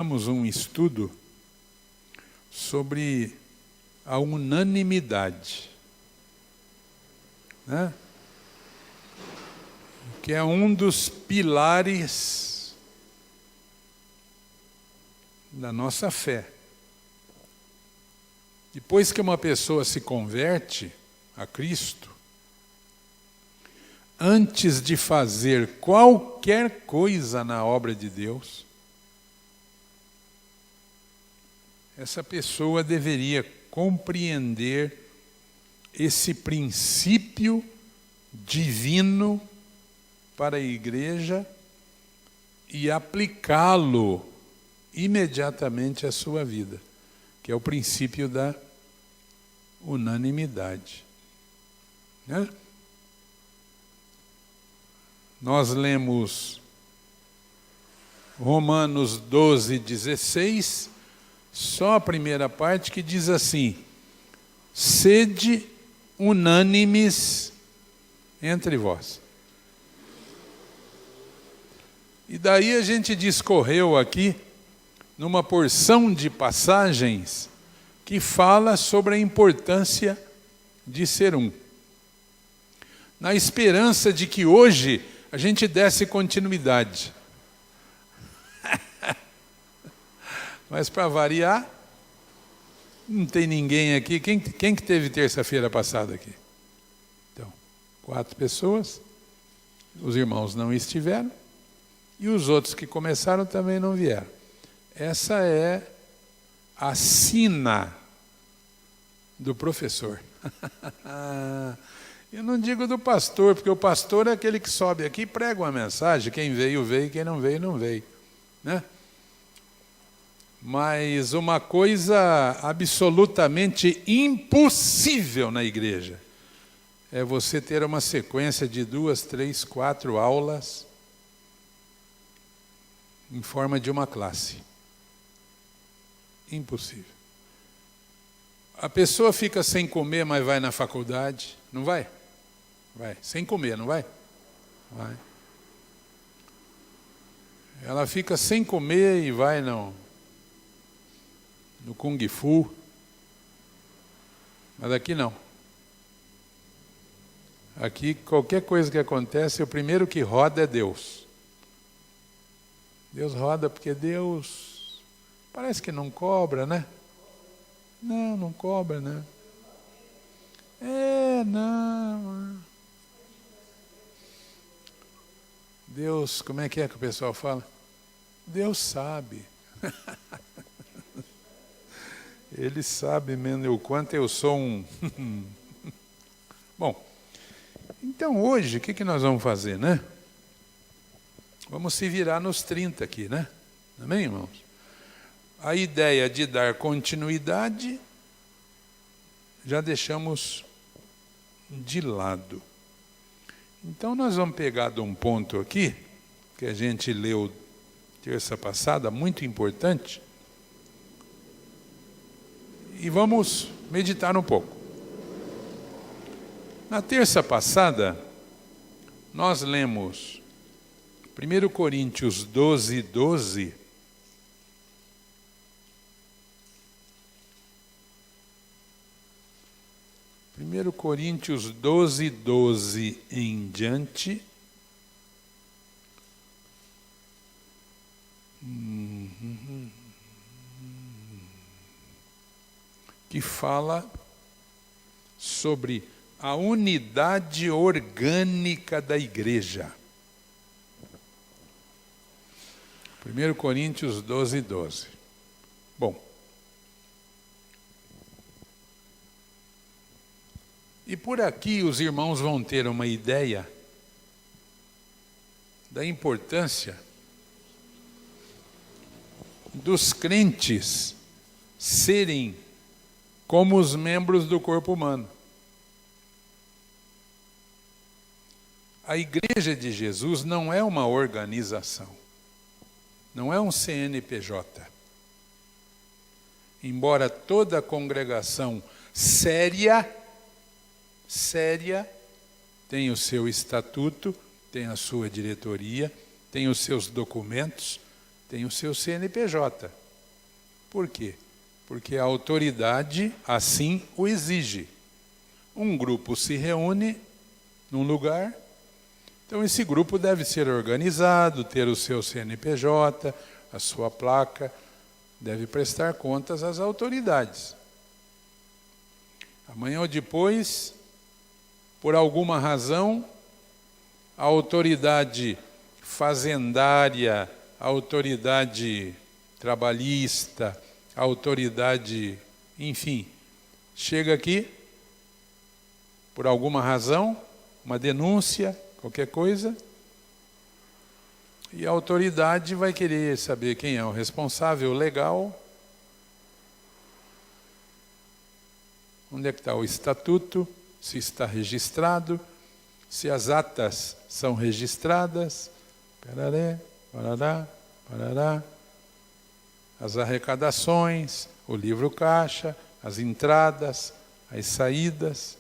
Vamos um estudo sobre a unanimidade, né? Que é um dos pilares da nossa fé. Depois que uma pessoa se converte a Cristo, antes de fazer qualquer coisa na obra de Deus, essa pessoa deveria compreender esse princípio divino para a igreja e aplicá-lo imediatamente à sua vida, que é o princípio da unanimidade, né? Nós lemos Romanos 12:16, só a primeira parte, que diz assim: sede unânimes entre vós. E daí a gente discorreu aqui numa porção de passagens que fala sobre a importância de ser um. Na esperança de que hoje a gente desse continuidade. Mas para variar, não tem ninguém aqui. Quem que teve terça-feira passada aqui? Então, 4 pessoas. Os irmãos não estiveram. E os outros que começaram também não vieram. Essa é a sina do professor. Eu não digo do pastor, porque o pastor é aquele que sobe aqui e prega uma mensagem. Quem veio, veio. Quem não veio, não veio, né? Mas uma coisa absolutamente impossível na igreja é você ter uma sequência de 2, 3, 4 aulas em forma de uma classe. Impossível. A pessoa fica sem comer, mas vai na faculdade. Não vai? Vai. Sem comer, não vai? Vai. Ela fica sem comer e vai no Kung Fu. Mas aqui não. Aqui, qualquer coisa que acontece, o primeiro que roda é Deus. Deus roda porque Deus parece que não cobra, né? Não, não cobra, né? Não. Deus, como é que o pessoal fala? Deus sabe. Ele sabe mesmo o quanto eu sou um... Bom, então hoje, o que nós vamos fazer, né? Vamos se virar nos 30 aqui, né? Amém, irmãos? A ideia de dar continuidade, já deixamos de lado. Então nós vamos pegar de um ponto aqui, que a gente leu terça passada, muito importante, e vamos meditar um pouco. Na terça passada, nós lemos 1 Coríntios 12:12, Primeiro Coríntios 12:12 em diante. Que fala sobre a unidade orgânica da igreja. 1 Coríntios 12:12. Bom, e por aqui os irmãos vão ter uma ideia da importância dos crentes serem como os membros do corpo humano. A igreja de Jesus não é uma organização, não é um CNPJ. Embora toda congregação séria tenha o seu estatuto, tem a sua diretoria, tem os seus documentos, tem o seu CNPJ. Por quê? Porque a autoridade assim o exige. Um grupo se reúne num lugar, então esse grupo deve ser organizado, ter o seu CNPJ, a sua placa, deve prestar contas às autoridades. Amanhã ou depois, por alguma razão, a autoridade fazendária, a autoridade trabalhista, a autoridade, enfim, chega aqui, por alguma razão, uma denúncia, qualquer coisa, e a autoridade vai querer saber quem é o responsável legal, onde é que está o estatuto, se está registrado, se as atas são registradas, pararé, parará, parará, as arrecadações, o livro caixa, as entradas, as saídas.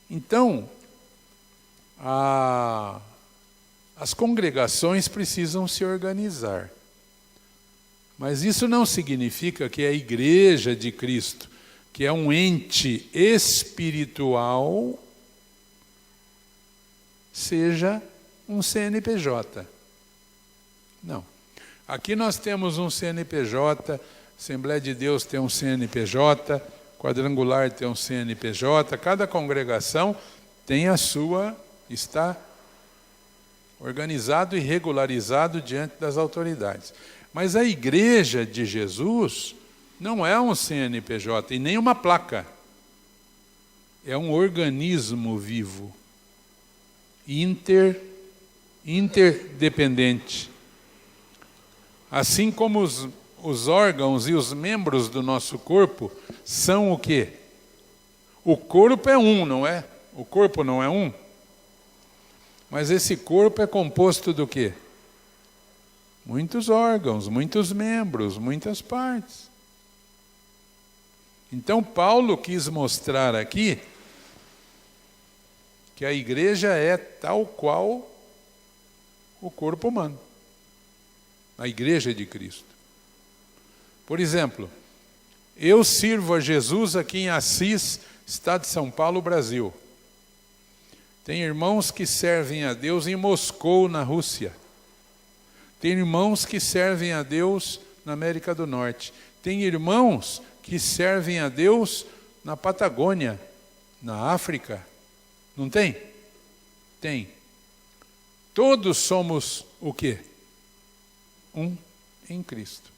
Então, as congregações precisam se organizar. Mas isso não significa que a Igreja de Cristo, que é um ente espiritual, seja um CNPJ. Não. Aqui nós temos um CNPJ, Assembleia de Deus tem um CNPJ, Quadrangular tem um CNPJ, cada congregação tem a sua, está organizado e regularizado diante das autoridades. Mas a Igreja de Jesus não é um CNPJ e nem uma placa. É um organismo vivo, interdependente. Assim como os órgãos e os membros do nosso corpo são o quê? O corpo é um, não é? O corpo não é um? Mas esse corpo é composto do quê? Muitos órgãos, muitos membros, muitas partes. Então Paulo quis mostrar aqui que a igreja é tal qual o corpo humano. A igreja de Cristo. Por exemplo, eu sirvo a Jesus aqui em Assis, estado de São Paulo, Brasil. Tem irmãos que servem a Deus em Moscou, na Rússia. Tem irmãos que servem a Deus na América do Norte. Tem irmãos que servem a Deus na Patagônia, na África. Não tem? Tem. Todos somos o quê? Um em Cristo.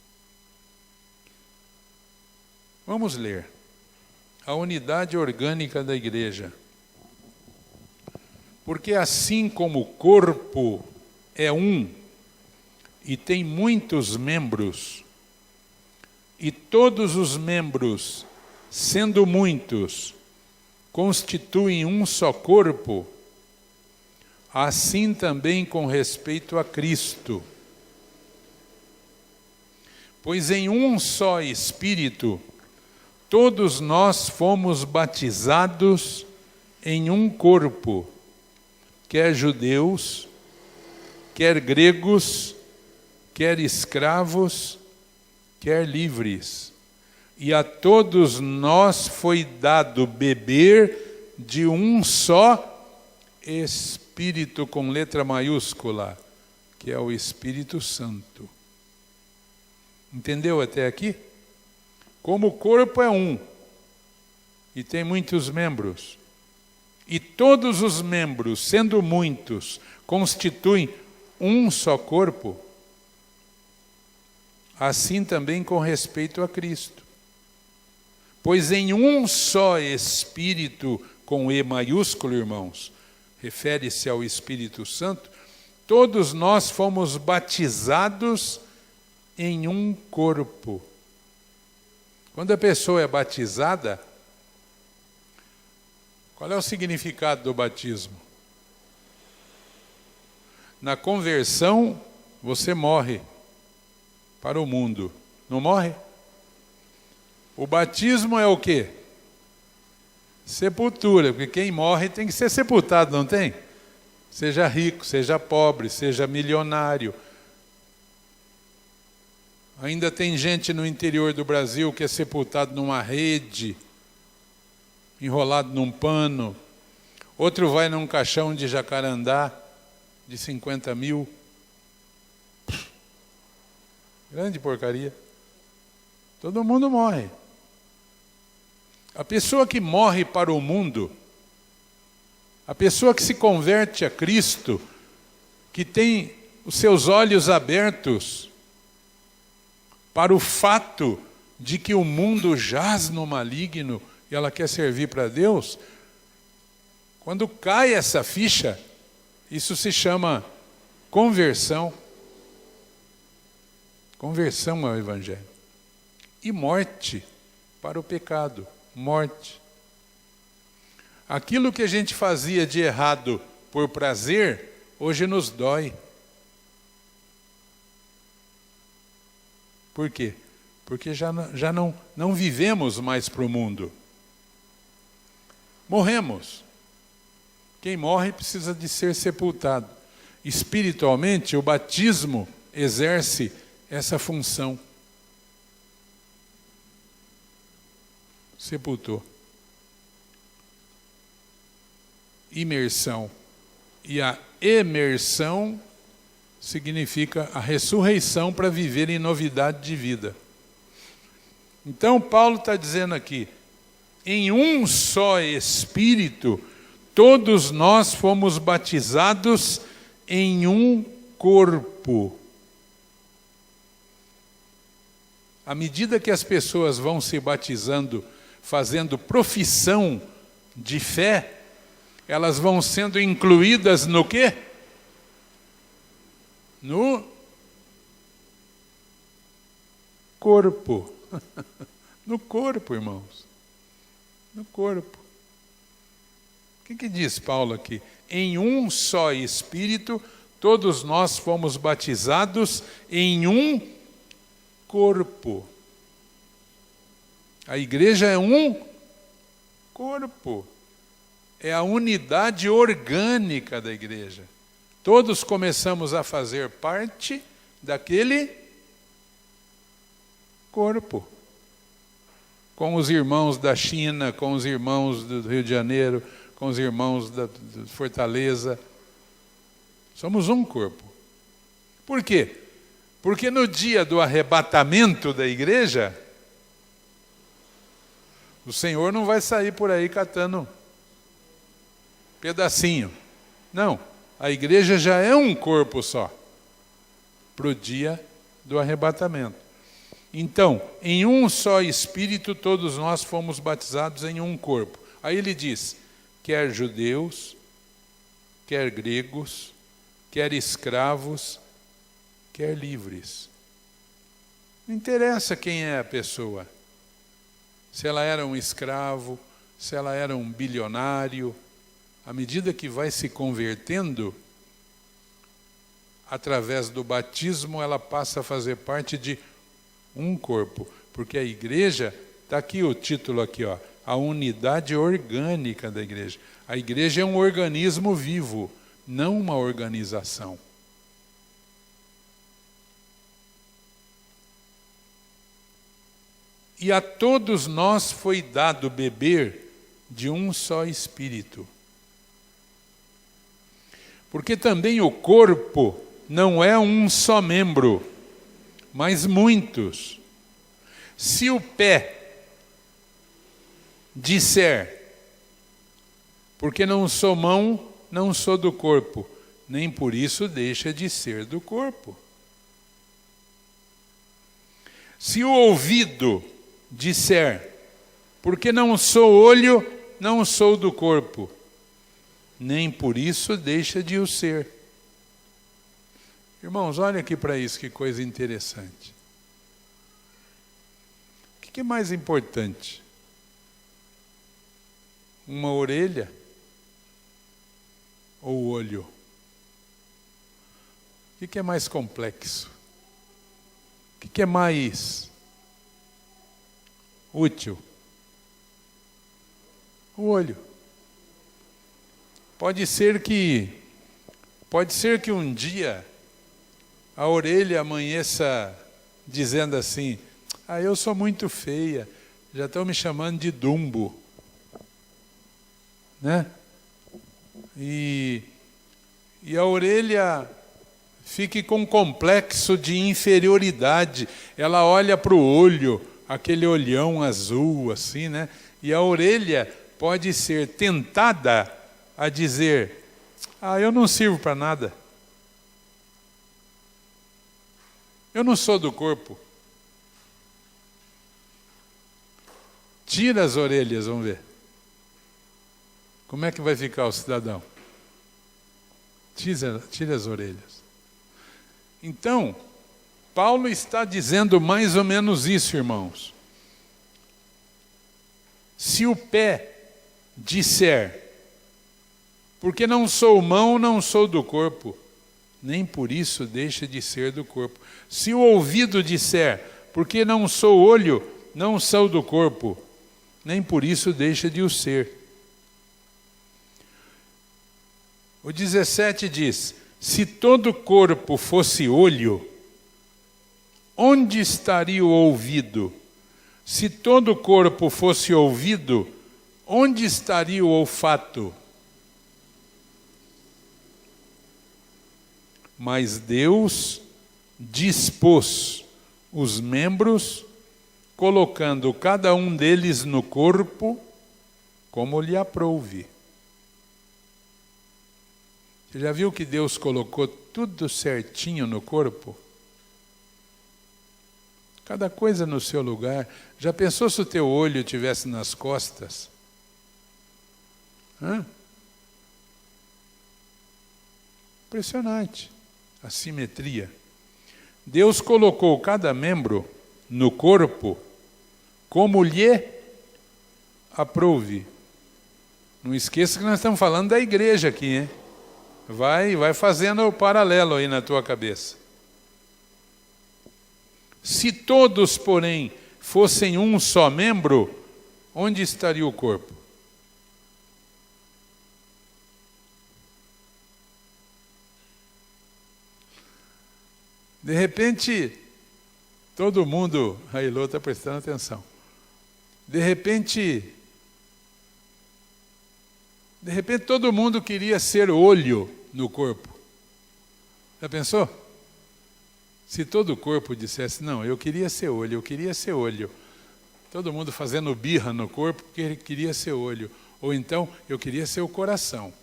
Vamos ler a unidade orgânica da igreja. Porque assim como o corpo é um e tem muitos membros, e todos os membros, sendo muitos, constituem um só corpo, assim também com respeito a Cristo. Pois em um só Espírito, todos nós fomos batizados em um corpo, quer judeus, quer gregos, quer escravos, quer livres. E a todos nós foi dado beber de um só Espírito, com letra maiúscula, que é o Espírito Santo. Entendeu até aqui? Como o corpo é um e tem muitos membros, e todos os membros, sendo muitos, constituem um só corpo, assim também com respeito a Cristo. Pois em um só Espírito, com E maiúsculo, irmãos, refere-se ao Espírito Santo, todos nós fomos batizados em um corpo. Quando a pessoa é batizada, qual é o significado do batismo? Na conversão, você morre para o mundo. Não morre? O batismo é o quê? Sepultura, porque quem morre tem que ser sepultado, não tem? Seja rico, seja pobre, seja milionário. Ainda tem gente no interior do Brasil que é sepultado numa rede, enrolado num pano. Outro vai num caixão de jacarandá de 50 mil. Grande porcaria. Todo mundo morre. A pessoa que morre para o mundo, a pessoa que se converte a Cristo, que tem os seus olhos abertos para o fato de que o mundo jaz no maligno e ela quer servir para Deus, quando cai essa ficha, isso se chama conversão. Conversão ao Evangelho. E morte para o pecado. Morte. Aquilo que a gente fazia de errado por prazer, hoje nos dói. Por quê? Porque já não vivemos mais para o mundo. Morremos. Quem morre precisa de ser sepultado. Espiritualmente, o batismo exerce essa função. Sepultou. Imersão. E a emersão significa a ressurreição para viver em novidade de vida. Então Paulo está dizendo aqui, em um só Espírito, todos nós fomos batizados em um corpo. À medida que as pessoas vão se batizando, fazendo profissão de fé, elas vão sendo incluídas no quê? No corpo. No corpo, irmãos. No corpo. O que diz Paulo aqui? Em um só Espírito, todos nós fomos batizados em um corpo. A igreja é um corpo. É a unidade orgânica da igreja. Todos começamos a fazer parte daquele corpo. Com os irmãos da China, com os irmãos do Rio de Janeiro, com os irmãos da Fortaleza. Somos um corpo. Por quê? Porque no dia do arrebatamento da igreja, o Senhor não vai sair por aí catando pedacinho. Não, a igreja já é um corpo só, para o dia do arrebatamento. Então, em um só Espírito, todos nós fomos batizados em um corpo. Aí ele diz, quer judeus, quer gregos, quer escravos, quer livres. Não interessa quem é a pessoa. Se ela era um escravo, se ela era um bilionário. À medida que vai se convertendo, através do batismo, ela passa a fazer parte de um corpo. Porque a igreja, está aqui o título aqui, ó, a unidade orgânica da igreja. A igreja é um organismo vivo, não uma organização. E a todos nós foi dado beber de um só Espírito. Porque também o corpo não é um só membro, mas muitos. Se o pé disser, porque não sou mão, não sou do corpo, nem por isso deixa de ser do corpo. Se o ouvido disser, porque não sou olho, não sou do corpo, nem por isso deixa de o ser. Irmãos, olha aqui para isso, que coisa interessante. O que é mais importante? Uma orelha ou o olho? O que é mais complexo? O que é mais útil? O olho. Pode ser que um dia a orelha amanheça dizendo assim, eu sou muito feia, já estão me chamando de Dumbo. Né? E a orelha fica com complexo de inferioridade. Ela olha para o olho, aquele olhão azul, assim, né? E a orelha pode ser tentada a dizer, eu não sirvo para nada. Eu não sou do corpo. Tira as orelhas, vamos ver. Como é que vai ficar o cidadão? Tira as orelhas. Então, Paulo está dizendo mais ou menos isso, irmãos. Se o pé disser, porque não sou mão, não sou do corpo, nem por isso deixa de ser do corpo. Se o ouvido disser, porque não sou olho, não sou do corpo, nem por isso deixa de o ser. O 17 diz, se todo corpo fosse olho, onde estaria o ouvido? Se todo corpo fosse ouvido, onde estaria o olfato? Mas Deus dispôs os membros, colocando cada um deles no corpo, como lhe aprouve. Você já viu que Deus colocou tudo certinho no corpo? Cada coisa no seu lugar. Já pensou se o teu olho estivesse nas costas? Impressionante. A simetria. Deus colocou cada membro no corpo como lhe aprouve. Não esqueça que nós estamos falando da igreja aqui, hein? Vai fazendo o paralelo aí na tua cabeça. Se todos, porém, fossem um só membro, onde estaria o corpo? De repente, todo mundo, a Ilô está prestando atenção. De repente todo mundo queria ser olho no corpo. Já pensou? Se todo o corpo dissesse, não, eu queria ser olho, eu queria ser olho. Todo mundo fazendo birra no corpo porque ele queria ser olho. Ou então, eu queria ser o coração.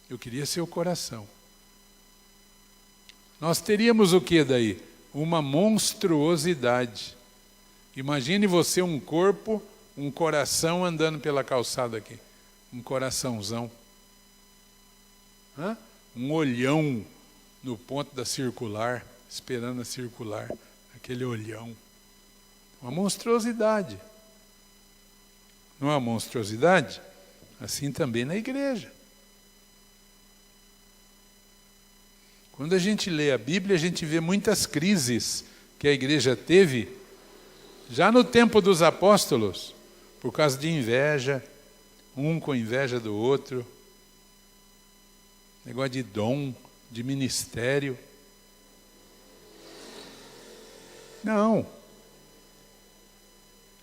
Eu queria ser o coração. Nós teríamos o que daí? Uma monstruosidade. Imagine você um corpo, um coração andando pela calçada aqui. Um coraçãozão. Um olhão no ponto da circular, esperando a circular. Aquele olhão. Uma monstruosidade. Não é uma monstruosidade? Assim também na igreja. Quando a gente lê a Bíblia, a gente vê muitas crises que a igreja teve já no tempo dos apóstolos, por causa de inveja, um com inveja do outro, negócio de dom, de ministério. Não.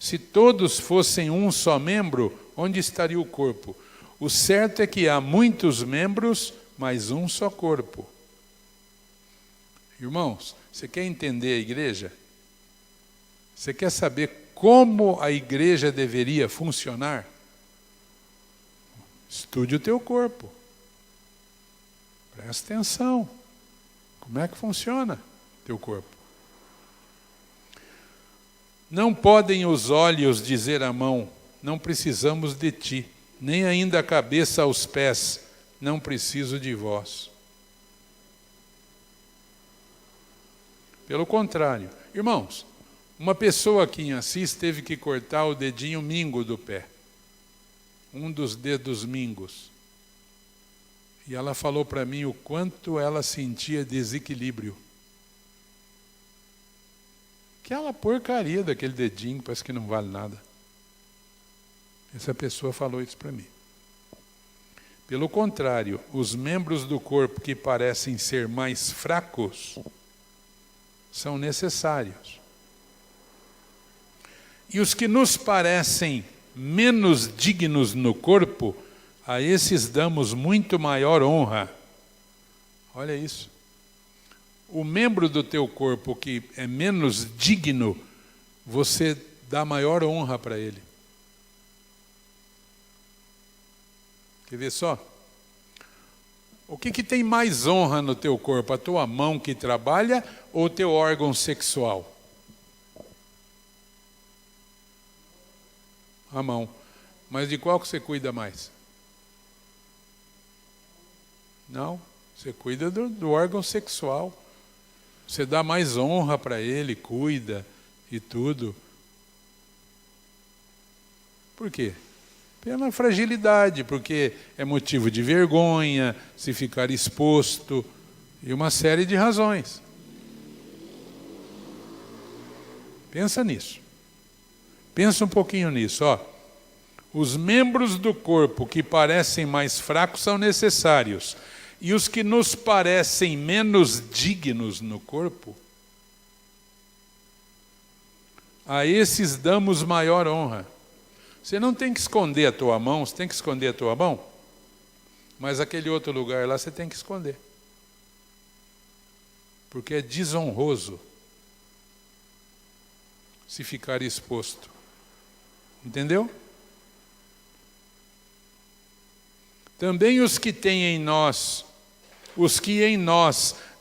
Se todos fossem um só membro, onde estaria o corpo? O certo é que há muitos membros, mas um só corpo. Irmãos, você quer entender a igreja? Você quer saber como a igreja deveria funcionar? Estude o teu corpo. Presta atenção. Como é que funciona o teu corpo? Não podem os olhos dizer à mão, não precisamos de ti, nem ainda a cabeça aos pés, não preciso de vós. Pelo contrário, irmãos, uma pessoa aqui em Assis teve que cortar o dedinho mingo do pé, um dos dedos mingos. E ela falou para mim o quanto ela sentia desequilíbrio. Aquela porcaria daquele dedinho, parece que não vale nada. Essa pessoa falou isso para mim. Pelo contrário, os membros do corpo que parecem ser mais fracos são necessários. E os que nos parecem menos dignos no corpo, a esses damos muito maior honra. Olha isso. O membro do teu corpo que é menos digno, você dá maior honra para ele. Quer ver só? O que tem mais honra no teu corpo? A tua mão que trabalha ou o teu órgão sexual? A mão. Mas de qual que você cuida mais? Não, você cuida do órgão sexual. Você dá mais honra para ele, cuida e tudo. Por quê? Pela fragilidade, porque é motivo de vergonha, se ficar exposto, e uma série de razões. Pensa nisso. Pensa um pouquinho nisso, ó. Os membros do corpo que parecem mais fracos são necessários, e os que nos parecem menos dignos no corpo, a esses damos maior honra. Você não tem que esconder a tua mão, você tem que esconder a tua mão, mas aquele outro lugar lá você tem que esconder. Porque é desonroso se ficar exposto. Entendeu? Também os que em nós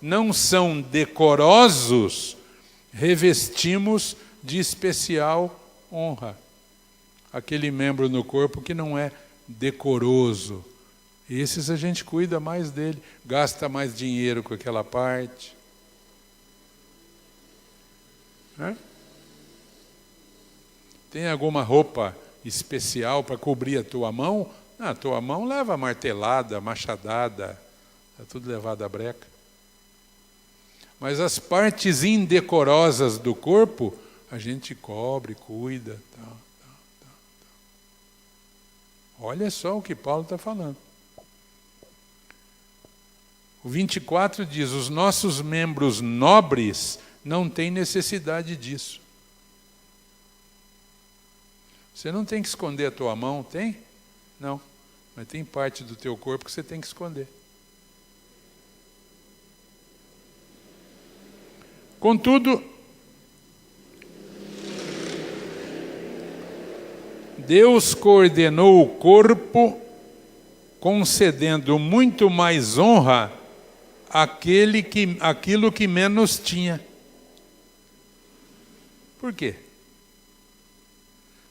não são decorosos, revestimos de especial honra. Aquele membro no corpo que não é decoroso. Esses a gente cuida mais dele, gasta mais dinheiro com aquela parte. Tem alguma roupa especial para cobrir a tua mão? A tua mão leva martelada, machadada, está tudo levado à breca. Mas as partes indecorosas do corpo, a gente cobre, cuida. Tal. Olha só o que Paulo está falando. O 24 diz, os nossos membros nobres não têm necessidade disso. Você não tem que esconder a tua mão, tem? Não, mas tem parte do teu corpo que você tem que esconder. Contudo, Deus coordenou o corpo, concedendo muito mais honra àquilo que menos tinha. Por quê?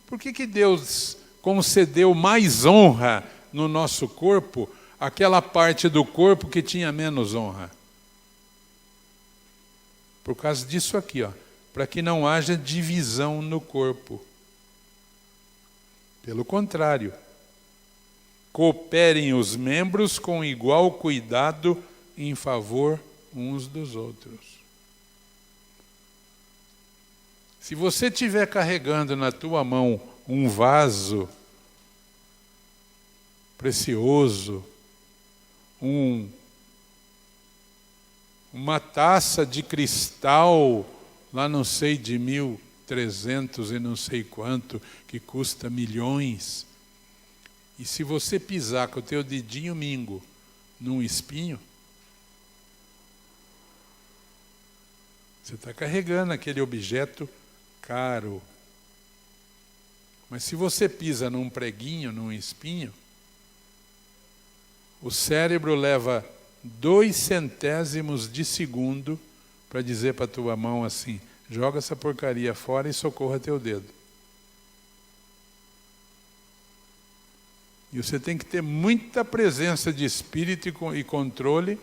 Por que Deus concedeu mais honra no nosso corpo àquela parte do corpo que tinha menos honra? Por causa disso aqui, ó, para que não haja divisão no corpo. Pelo contrário, cooperem os membros com igual cuidado em favor uns dos outros. Se você estiver carregando na tua mão um vaso precioso, uma taça de cristal, lá não sei de 1.300 e não sei quanto, que custa milhões, e se você pisar com o teu dedinho mingo num espinho, você está carregando aquele objeto caro. Mas se você pisa num preguinho, num espinho, o cérebro leva 0,02 de segundo para dizer para a tua mão assim, joga essa porcaria fora e socorra teu dedo. E você tem que ter muita presença de espírito e controle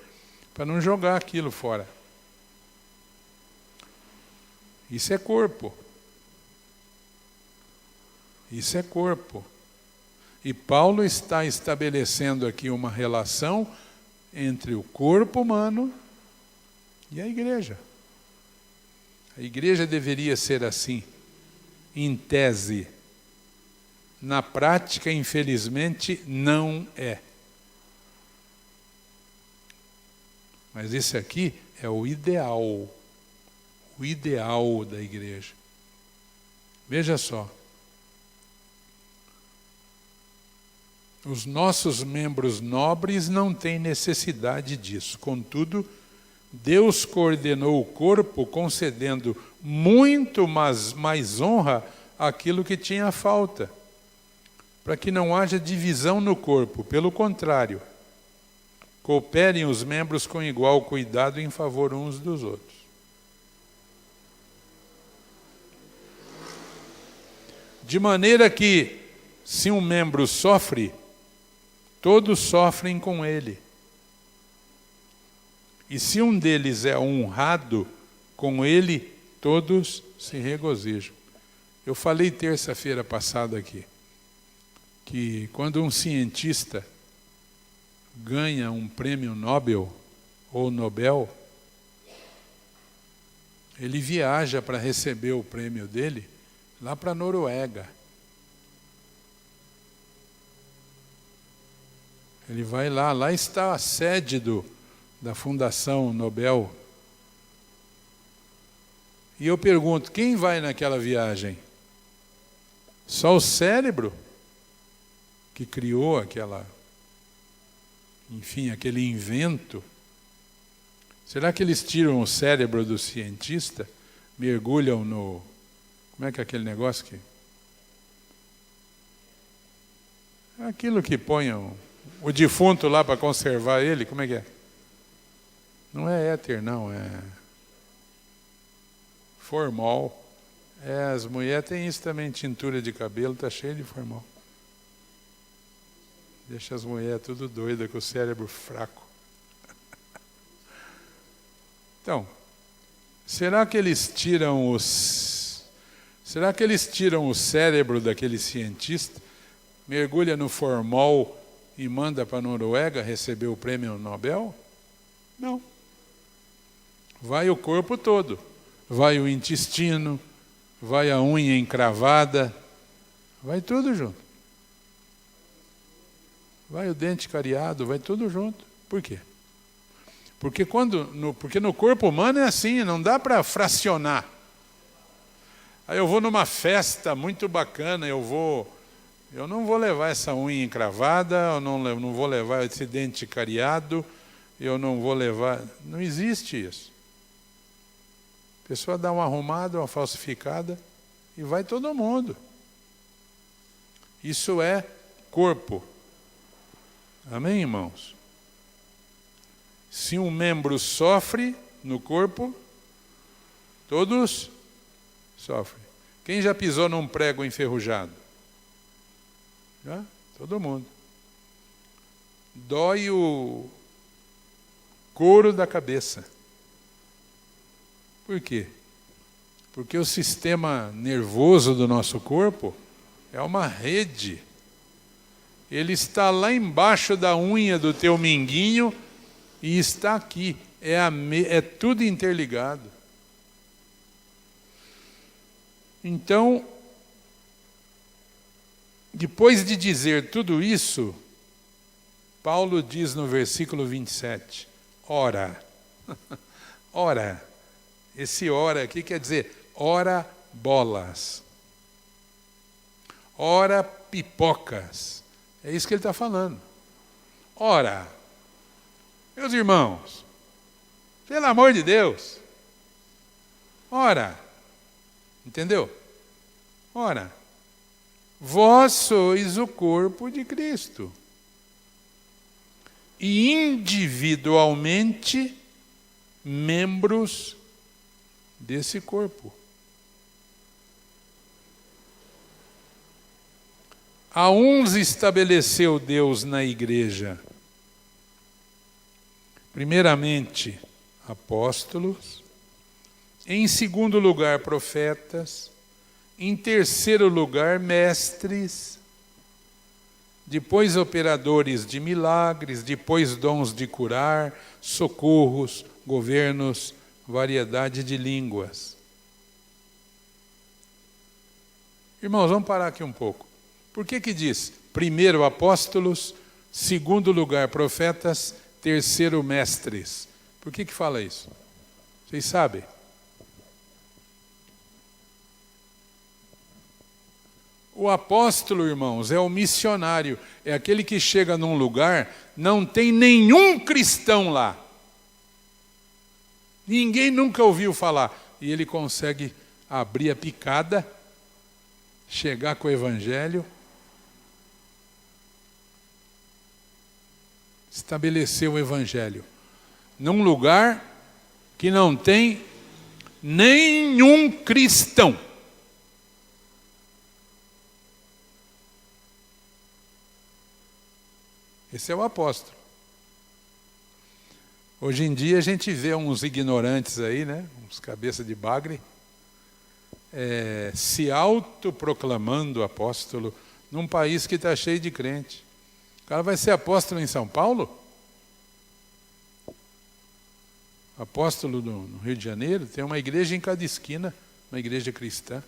para não jogar aquilo fora. Isso é corpo. Isso é corpo. E Paulo está estabelecendo aqui uma relação entre o corpo humano e a igreja. A igreja deveria ser assim, em tese. Na prática, infelizmente, não é. Mas esse aqui é o ideal da igreja. Veja só. Os nossos membros nobres não têm necessidade disso. Contudo, Deus coordenou o corpo concedendo muito mais honra àquilo que tinha falta, para que não haja divisão no corpo. Pelo contrário, cooperem os membros com igual cuidado em favor uns dos outros. De maneira que, se um membro sofre, todos sofrem com ele. E se um deles é honrado, com ele todos se regozijam. Eu falei terça-feira passada aqui, que quando um cientista ganha um prêmio Nobel ou Nobel, ele viaja para receber o prêmio dele lá para a Noruega. Ele vai lá está a sede da Fundação Nobel. E eu pergunto, quem vai naquela viagem? Só o cérebro que criou aquele invento? Será que eles tiram o cérebro do cientista, mergulham no... Como é que é aquele negócio que... Aquilo que põe o defunto lá para conservar ele, como é que é? Não é éter, não, é formol. As mulheres têm isso também, tintura de cabelo, está cheio de formol. Deixa as mulheres tudo doidas, com o cérebro fraco. Então, será que eles tiram o cérebro daquele cientista, mergulha no formol e manda para a Noruega receber o prêmio Nobel? Não. Vai o corpo todo. Vai o intestino, vai a unha encravada, vai tudo junto. Vai o dente cariado, vai tudo junto. Por quê? Porque no corpo humano é assim, não dá para fracionar. Aí eu vou numa festa muito bacana, eu não vou levar essa unha encravada, eu não vou levar esse dente cariado, eu não vou levar... Não existe isso. A pessoa dá uma arrumada, uma falsificada, e vai todo mundo. Isso é corpo. Amém, irmãos? Se um membro sofre no corpo, todos sofrem. Quem já pisou num prego enferrujado? Já? Todo mundo. Dói o couro da cabeça. Por quê? Porque o sistema nervoso do nosso corpo é uma rede. Ele está lá embaixo da unha do teu minguinho e está aqui. É tudo interligado. Então, depois de dizer tudo isso, Paulo diz no versículo 27, ora. Ora. Esse ora aqui quer dizer, ora bolas. Ora pipocas. É isso que ele está falando. Ora, meus irmãos, pelo amor de Deus, ora, entendeu? Ora, vós sois o corpo de Cristo, e individualmente membros desse corpo. A uns estabeleceu Deus na igreja, primeiramente apóstolos, em segundo lugar profetas, em terceiro lugar mestres, depois operadores de milagres, depois dons de curar, socorros, governos, variedade de línguas. Irmãos, vamos parar aqui um pouco. Por que diz primeiro apóstolos, segundo lugar profetas, terceiro mestres? Por que fala isso? Vocês sabem? O apóstolo, irmãos, é o missionário. É aquele que chega num lugar, não tem nenhum cristão lá. Ninguém nunca ouviu falar. E ele consegue abrir a picada, chegar com o evangelho, estabelecer o evangelho num lugar que não tem nenhum cristão. Esse é o apóstolo. Hoje em dia a gente vê uns ignorantes aí, né? Uns cabeça de bagre, se autoproclamando apóstolo num país que está cheio de crente. O cara vai ser apóstolo em São Paulo? Apóstolo no Rio de Janeiro? Tem uma igreja em cada esquina, uma igreja cristã.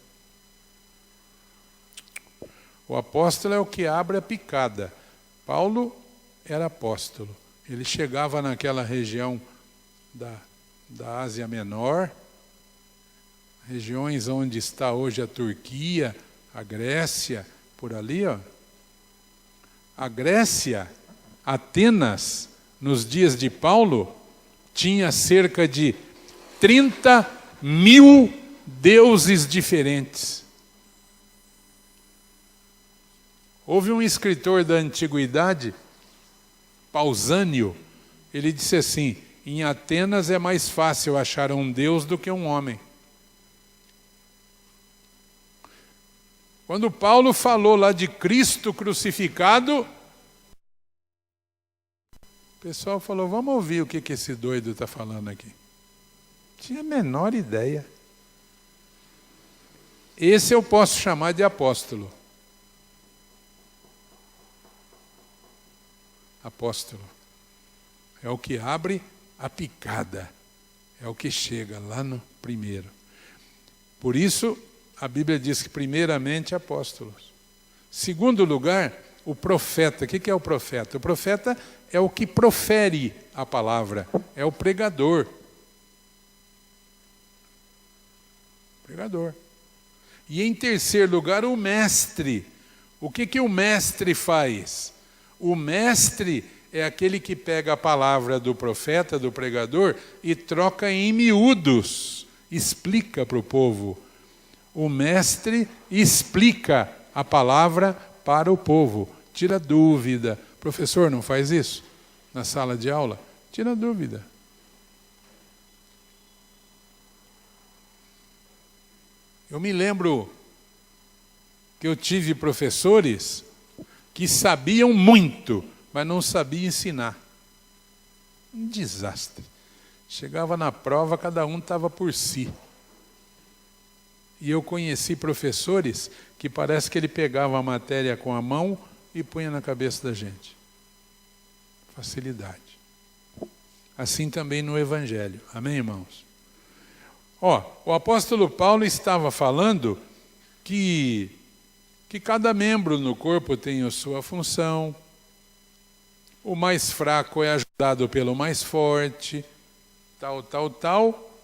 O apóstolo é o que abre a picada. Paulo era apóstolo. Ele chegava naquela região da Ásia Menor, regiões onde está hoje a Turquia, a Grécia, por ali, ó. A Grécia, Atenas, nos dias de Paulo, tinha cerca de 30.000 deuses diferentes. Houve um escritor da antiguidade, Pausânio, ele disse assim: em Atenas é mais fácil achar um Deus do que um homem. Quando Paulo falou lá de Cristo crucificado, o pessoal falou: vamos ouvir o que esse doido está falando aqui. Tinha a menor ideia. Esse eu posso chamar de apóstolo. Apóstolo é o que abre a picada, é o que chega lá no primeiro. Por isso, a Bíblia diz que primeiramente apóstolos. Segundo lugar, o profeta. O que é o profeta? O profeta é o que profere a palavra, é o pregador. Pregador. E em terceiro lugar, o mestre. O que o mestre faz? O mestre é aquele que pega a palavra do profeta, do pregador, e troca em miúdos, explica para o povo. O mestre explica a palavra para o povo, tira dúvida. Professor, não faz isso na sala de aula? Tira dúvida. Eu me lembro que eu tive professores que sabiam muito, mas não sabiam ensinar. Um desastre. Chegava na prova, cada um estava por si. E eu conheci professores que parece que ele pegava a matéria com a mão e punha na cabeça da gente. Facilidade. Assim também no Evangelho. Amém, irmãos? O apóstolo Paulo estava falando que cada membro no corpo tem a sua função. O mais fraco é ajudado pelo mais forte. Tal.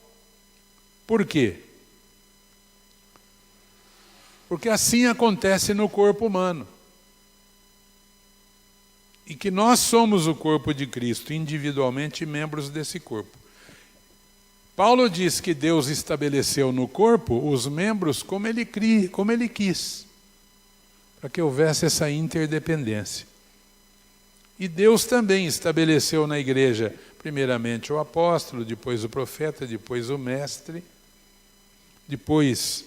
Por quê? Porque assim acontece no corpo humano. E que nós somos o corpo de Cristo, individualmente membros desse corpo. Paulo diz que Deus estabeleceu no corpo os membros como ele quis, para que houvesse essa interdependência. E Deus também estabeleceu na igreja, primeiramente o apóstolo, depois o profeta, depois o mestre, depois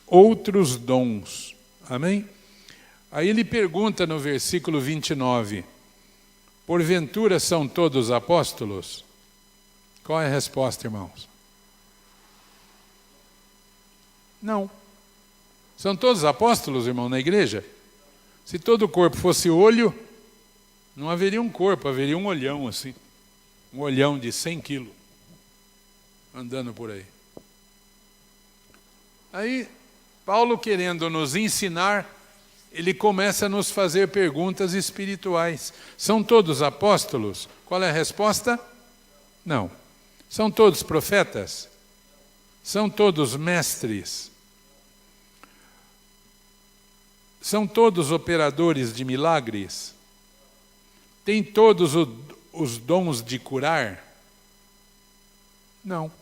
outros dons. Amém? Aí ele pergunta no versículo 29, porventura são todos apóstolos? Qual é a resposta, irmãos? Não. São todos apóstolos, irmão, na igreja? Se todo o corpo fosse olho, não haveria um corpo, haveria um olhão assim. Um olhão de 100 quilos, andando por aí. Aí, Paulo, querendo nos ensinar, ele começa a nos fazer perguntas espirituais. São todos apóstolos? Qual é a resposta? Não. São todos profetas? São todos mestres? São todos operadores de milagres? Têm todos os dons de curar? Não.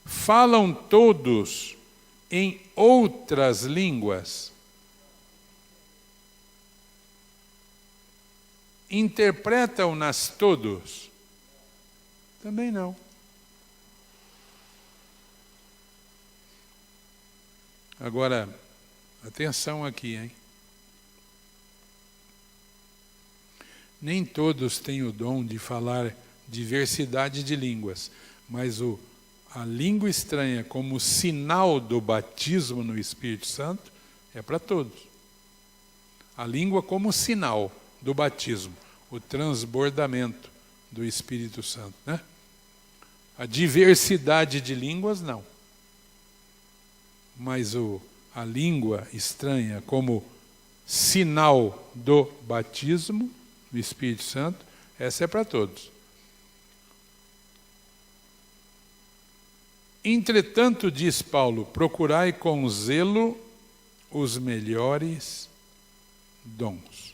Falam todos em outras línguas? Interpretam-nas todos? Também não. Agora, atenção aqui, hein? Nem todos têm o dom de falar diversidade de línguas, mas a língua estranha como sinal do batismo no Espírito Santo é para todos. A língua como sinal do batismo, o transbordamento do Espírito Santo, né? A diversidade de línguas, não. Mas a língua estranha como sinal do batismo do Espírito Santo, essa é para todos. Entretanto, diz Paulo, procurai com zelo os melhores dons.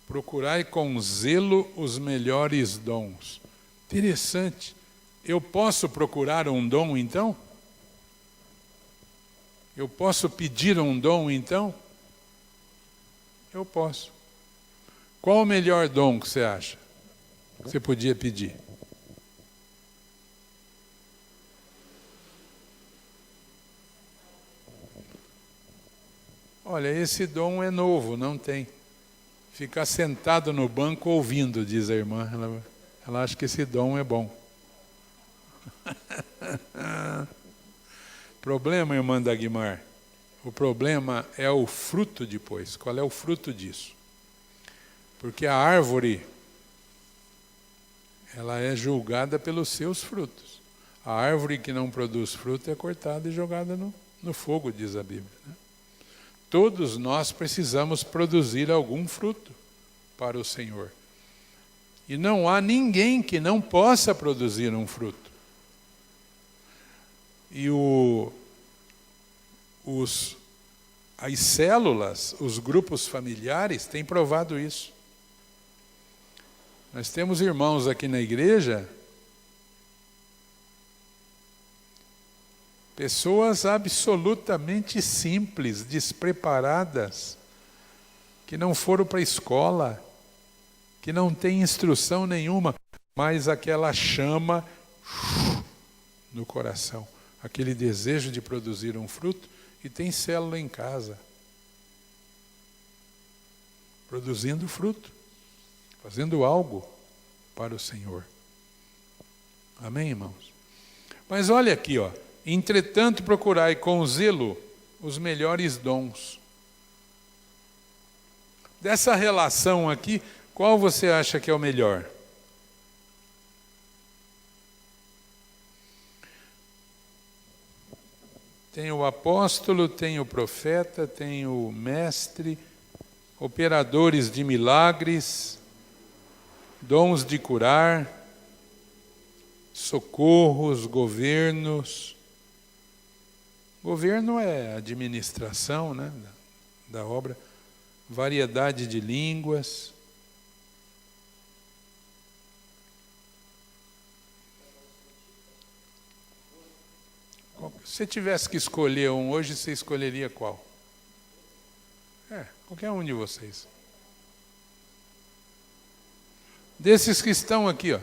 Procurai com zelo os melhores dons. Interessante. Eu posso procurar um dom, então? Eu posso pedir um dom, então? Eu posso. Qual o melhor dom que você acha que você podia pedir? Olha, esse dom é novo, não tem. Ficar sentado no banco ouvindo, diz a irmã. Ela acha que esse dom é bom. Problema, irmã Dagmar, o problema é o fruto depois. Qual é o fruto disso? Porque a árvore, ela é julgada pelos seus frutos. A árvore que não produz fruto é cortada e jogada no fogo, diz a Bíblia, né? Todos nós precisamos produzir algum fruto para o Senhor. E não há ninguém que não possa produzir um fruto. E as células, os grupos familiares têm provado isso. Nós temos irmãos aqui na igreja, pessoas absolutamente simples, despreparadas, que não foram para a escola, que não têm instrução nenhuma, mas aquela chama no coração, aquele desejo de produzir um fruto, e tem célula em casa, produzindo fruto, fazendo algo para o Senhor. Amém, irmãos? Mas olha aqui, ó. Entretanto, procurai com zelo os melhores dons. Dessa relação aqui, qual você acha que é o melhor? Tem o apóstolo, tem o profeta, tem o mestre, operadores de milagres, dons de curar, socorros, governos. Governo é administração, né, da obra, variedade de línguas. Se você tivesse que escolher um hoje, você escolheria qual? Qualquer um de vocês. Desses que estão aqui, ó.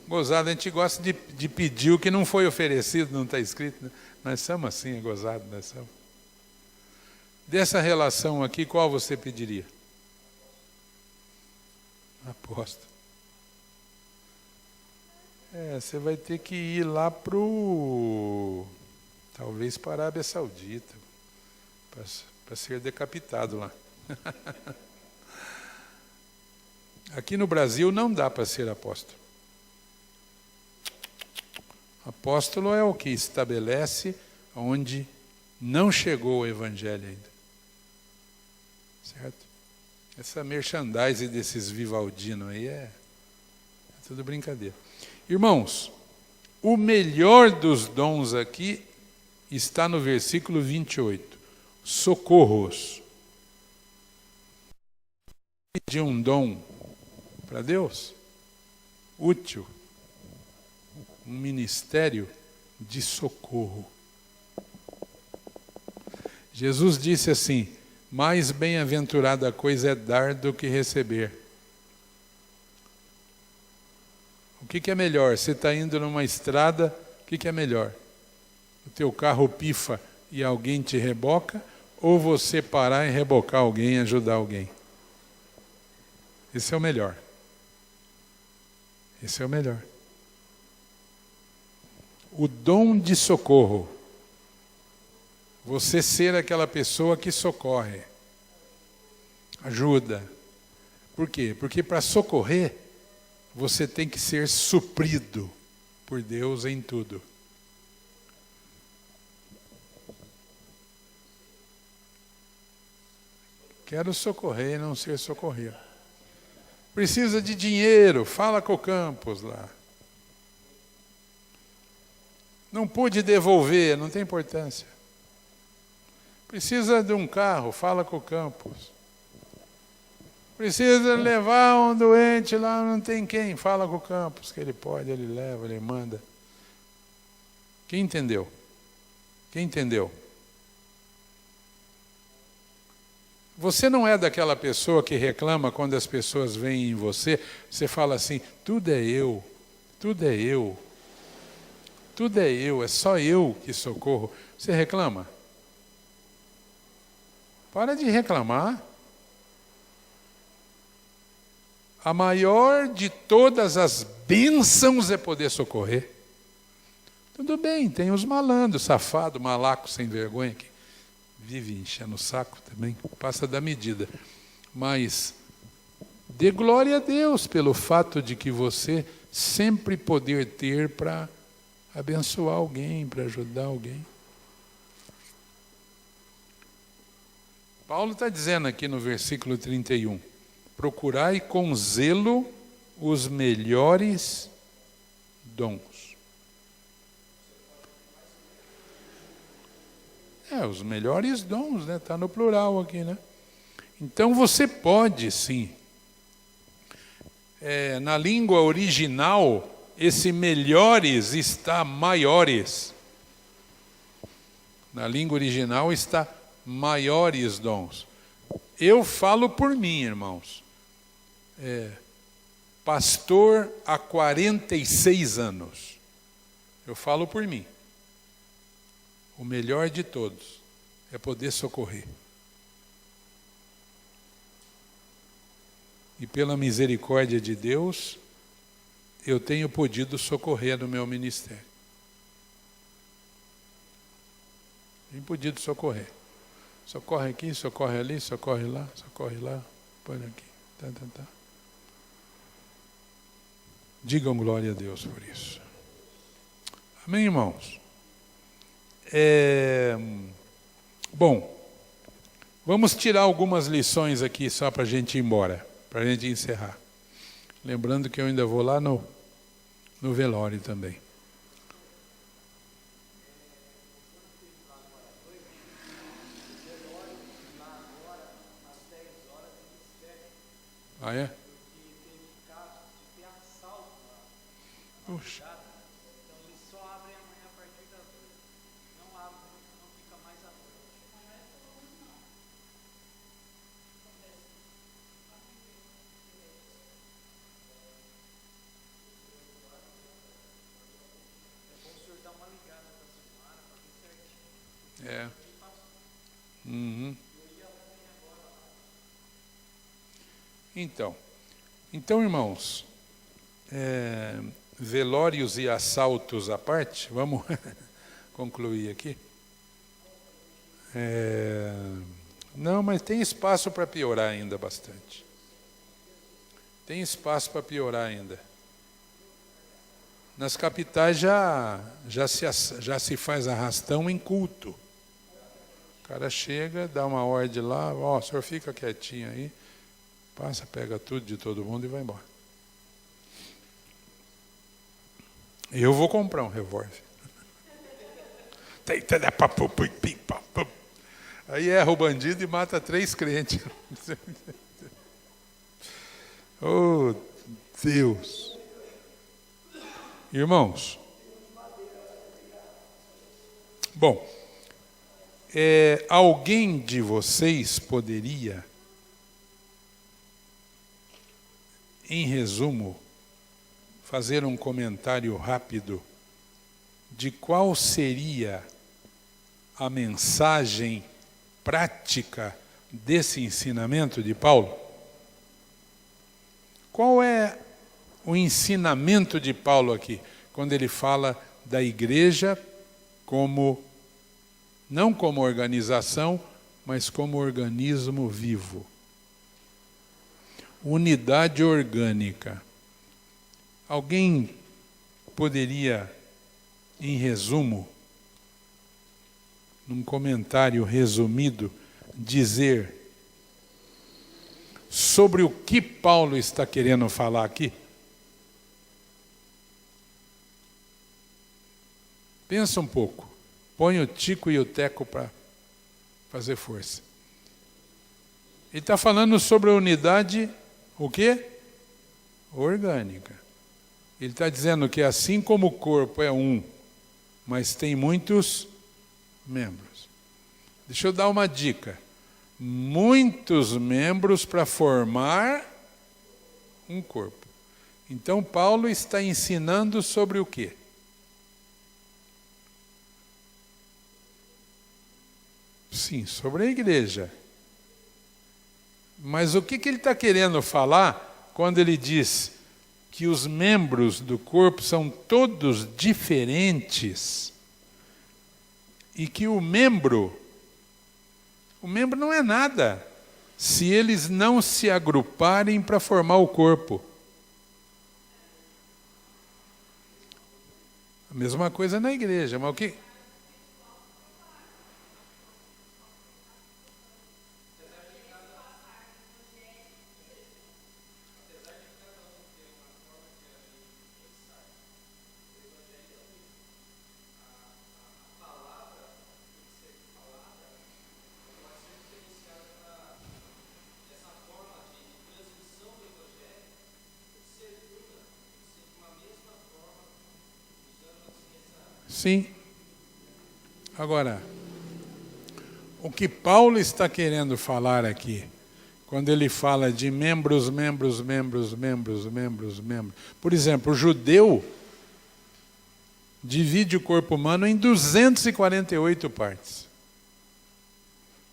Gozado, a gente gosta de pedir o que não foi oferecido, não está escrito, né? Nós somos assim, gozado, nós somos. Dessa relação aqui, qual você pediria? Apóstolo. Você vai ter que ir lá talvez para a Arábia Saudita, para ser decapitado lá. Aqui no Brasil não dá para ser apóstolo. Apóstolo é o que estabelece onde não chegou o Evangelho ainda. Certo? Essa merchandising desses Vivaldinos aí é tudo brincadeira. Irmãos, o melhor dos dons aqui está no versículo 28. Socorros. De um dom para Deus, útil, um ministério de socorro. Jesus disse assim: mais bem-aventurada coisa é dar do que receber. O que é melhor? Você está indo numa estrada, o que é melhor? O teu carro pifa e alguém te reboca, ou você parar e rebocar alguém e ajudar alguém? Esse é o melhor. Esse é o melhor. O dom de socorro. Você ser aquela pessoa que socorre. Ajuda. Por quê? Porque para socorrer, você tem que ser suprido por Deus em tudo. Quero socorrer e não ser socorrido. Precisa de dinheiro, fala com o Campos lá. Não pude devolver, não tem importância. Precisa de um carro, fala com o Campos. Precisa levar um doente lá, não tem quem, fala com o Campos, que ele pode, ele leva, ele manda. Quem entendeu? Quem entendeu? Você não é daquela pessoa que reclama quando as pessoas veem em você, você fala assim, tudo é eu, tudo é eu, tudo é eu, é só eu que socorro. Você reclama? Para de reclamar. A maior de todas as bênçãos é poder socorrer. Tudo bem, tem os malandros, safado, malaco, sem vergonha, que vive enchendo o saco também, passa da medida. Mas dê glória a Deus pelo fato de que você sempre poder ter para abençoar alguém, para ajudar alguém. Paulo está dizendo aqui no versículo 31, procurai com zelo os melhores dons. Os melhores dons, né? Está no plural aqui, né? Então você pode, sim. Na língua original, esse melhores está maiores. Na língua original está maiores dons. Eu falo por mim, irmãos. Pastor há 46 anos. Eu falo por mim. O melhor de todos é poder socorrer. E pela misericórdia de Deus, eu tenho podido socorrer no meu ministério. Tenho podido socorrer. Socorre aqui, socorre ali, socorre lá, põe aqui. Tá. Digam glória a Deus por isso. Amém, irmãos? Bom, vamos tirar algumas lições aqui só para a gente ir embora, para a gente encerrar. Lembrando que eu ainda vou lá no velório também. Ah, é? Puxa. Uhum. Então, irmãos, velórios e assaltos à parte, vamos concluir aqui. Não, mas tem espaço para piorar ainda bastante. Tem espaço para piorar ainda. Nas capitais já se faz arrastão em culto. O cara chega, dá uma ordem lá, o senhor fica quietinho aí, passa, pega tudo de todo mundo e vai embora. Eu vou comprar um revólver. Aí erra o bandido e mata 3 crentes. Oh, Deus. Irmãos. Bom, alguém de vocês poderia, em resumo, fazer um comentário rápido de qual seria a mensagem prática desse ensinamento de Paulo? Qual é o ensinamento de Paulo aqui, quando ele fala da igreja como, não como organização, mas como organismo vivo? Unidade orgânica. Alguém poderia, em resumo, num comentário resumido, dizer sobre o que Paulo está querendo falar aqui? Pensa um pouco. Põe o Tico e o Teco para fazer força. Ele está falando sobre a unidade, o quê? Orgânica. Ele está dizendo que assim como o corpo é um, mas tem muitos membros. Deixa eu dar uma dica. Muitos membros para formar um corpo. Então Paulo está ensinando sobre o quê? Sim, sobre a igreja. Mas o que ele está querendo falar quando ele diz que os membros do corpo são todos diferentes e que o membro não é nada se eles não se agruparem para formar o corpo. A mesma coisa na igreja, mas o que? Sim. Agora, o que Paulo está querendo falar aqui, quando ele fala de membros. Por exemplo, o judeu divide o corpo humano em 248 partes.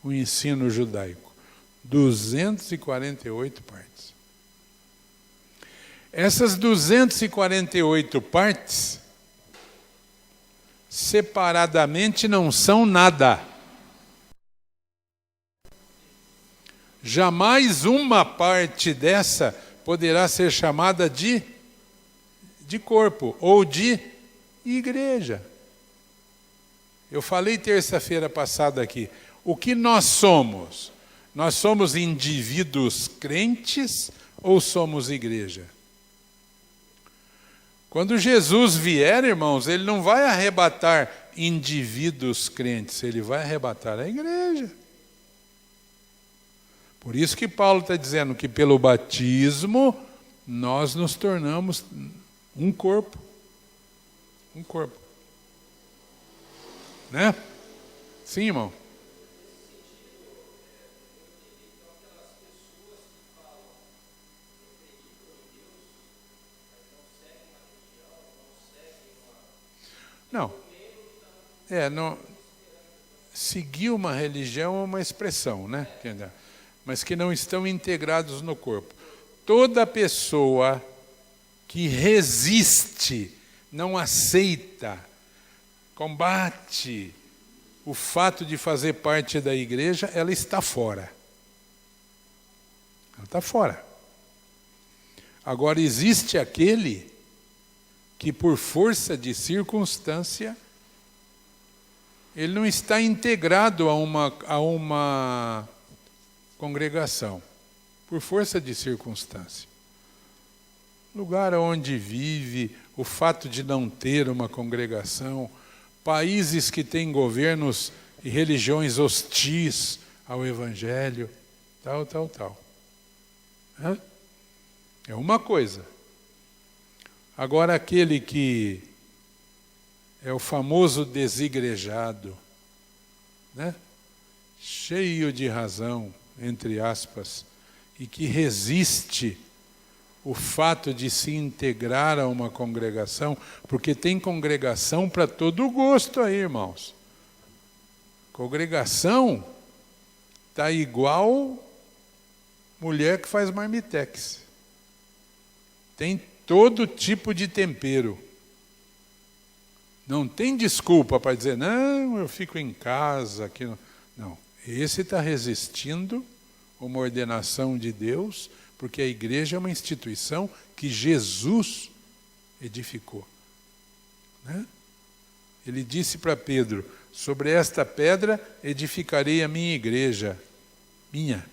O ensino judaico. 248 partes. Essas 248 partes, separadamente, não são nada. Jamais uma parte dessa poderá ser chamada de corpo ou de igreja. Eu falei terça-feira passada aqui. O que nós somos? Nós somos indivíduos crentes ou somos igreja? Quando Jesus vier, irmãos, ele não vai arrebatar indivíduos crentes, ele vai arrebatar a igreja. Por isso que Paulo está dizendo que pelo batismo nós nos tornamos um corpo. Um corpo. Né? Sim, irmão? Não. Seguir uma religião é uma expressão, né? Mas que não estão integrados no corpo. Toda pessoa que resiste, não aceita, combate o fato de fazer parte da igreja, ela está fora. Ela está fora. Agora, existe aquele que, por força de circunstância, ele não está integrado a uma congregação, por força de circunstância. Lugar onde vive, o fato de não ter uma congregação, países que têm governos e religiões hostis ao Evangelho, tal. É uma coisa. Agora, aquele que é o famoso desigrejado, né? Cheio de razão, entre aspas, e que resiste o fato de se integrar a uma congregação, porque tem congregação para todo gosto aí, irmãos. Congregação está igual mulher que faz marmitex. Tem todo tipo de tempero. Não tem desculpa para dizer, não, eu fico em casa. Aqui não. Esse está resistindo uma ordenação de Deus, porque a igreja é uma instituição que Jesus edificou. Né? Ele disse para Pedro, sobre esta pedra edificarei a minha igreja, minha.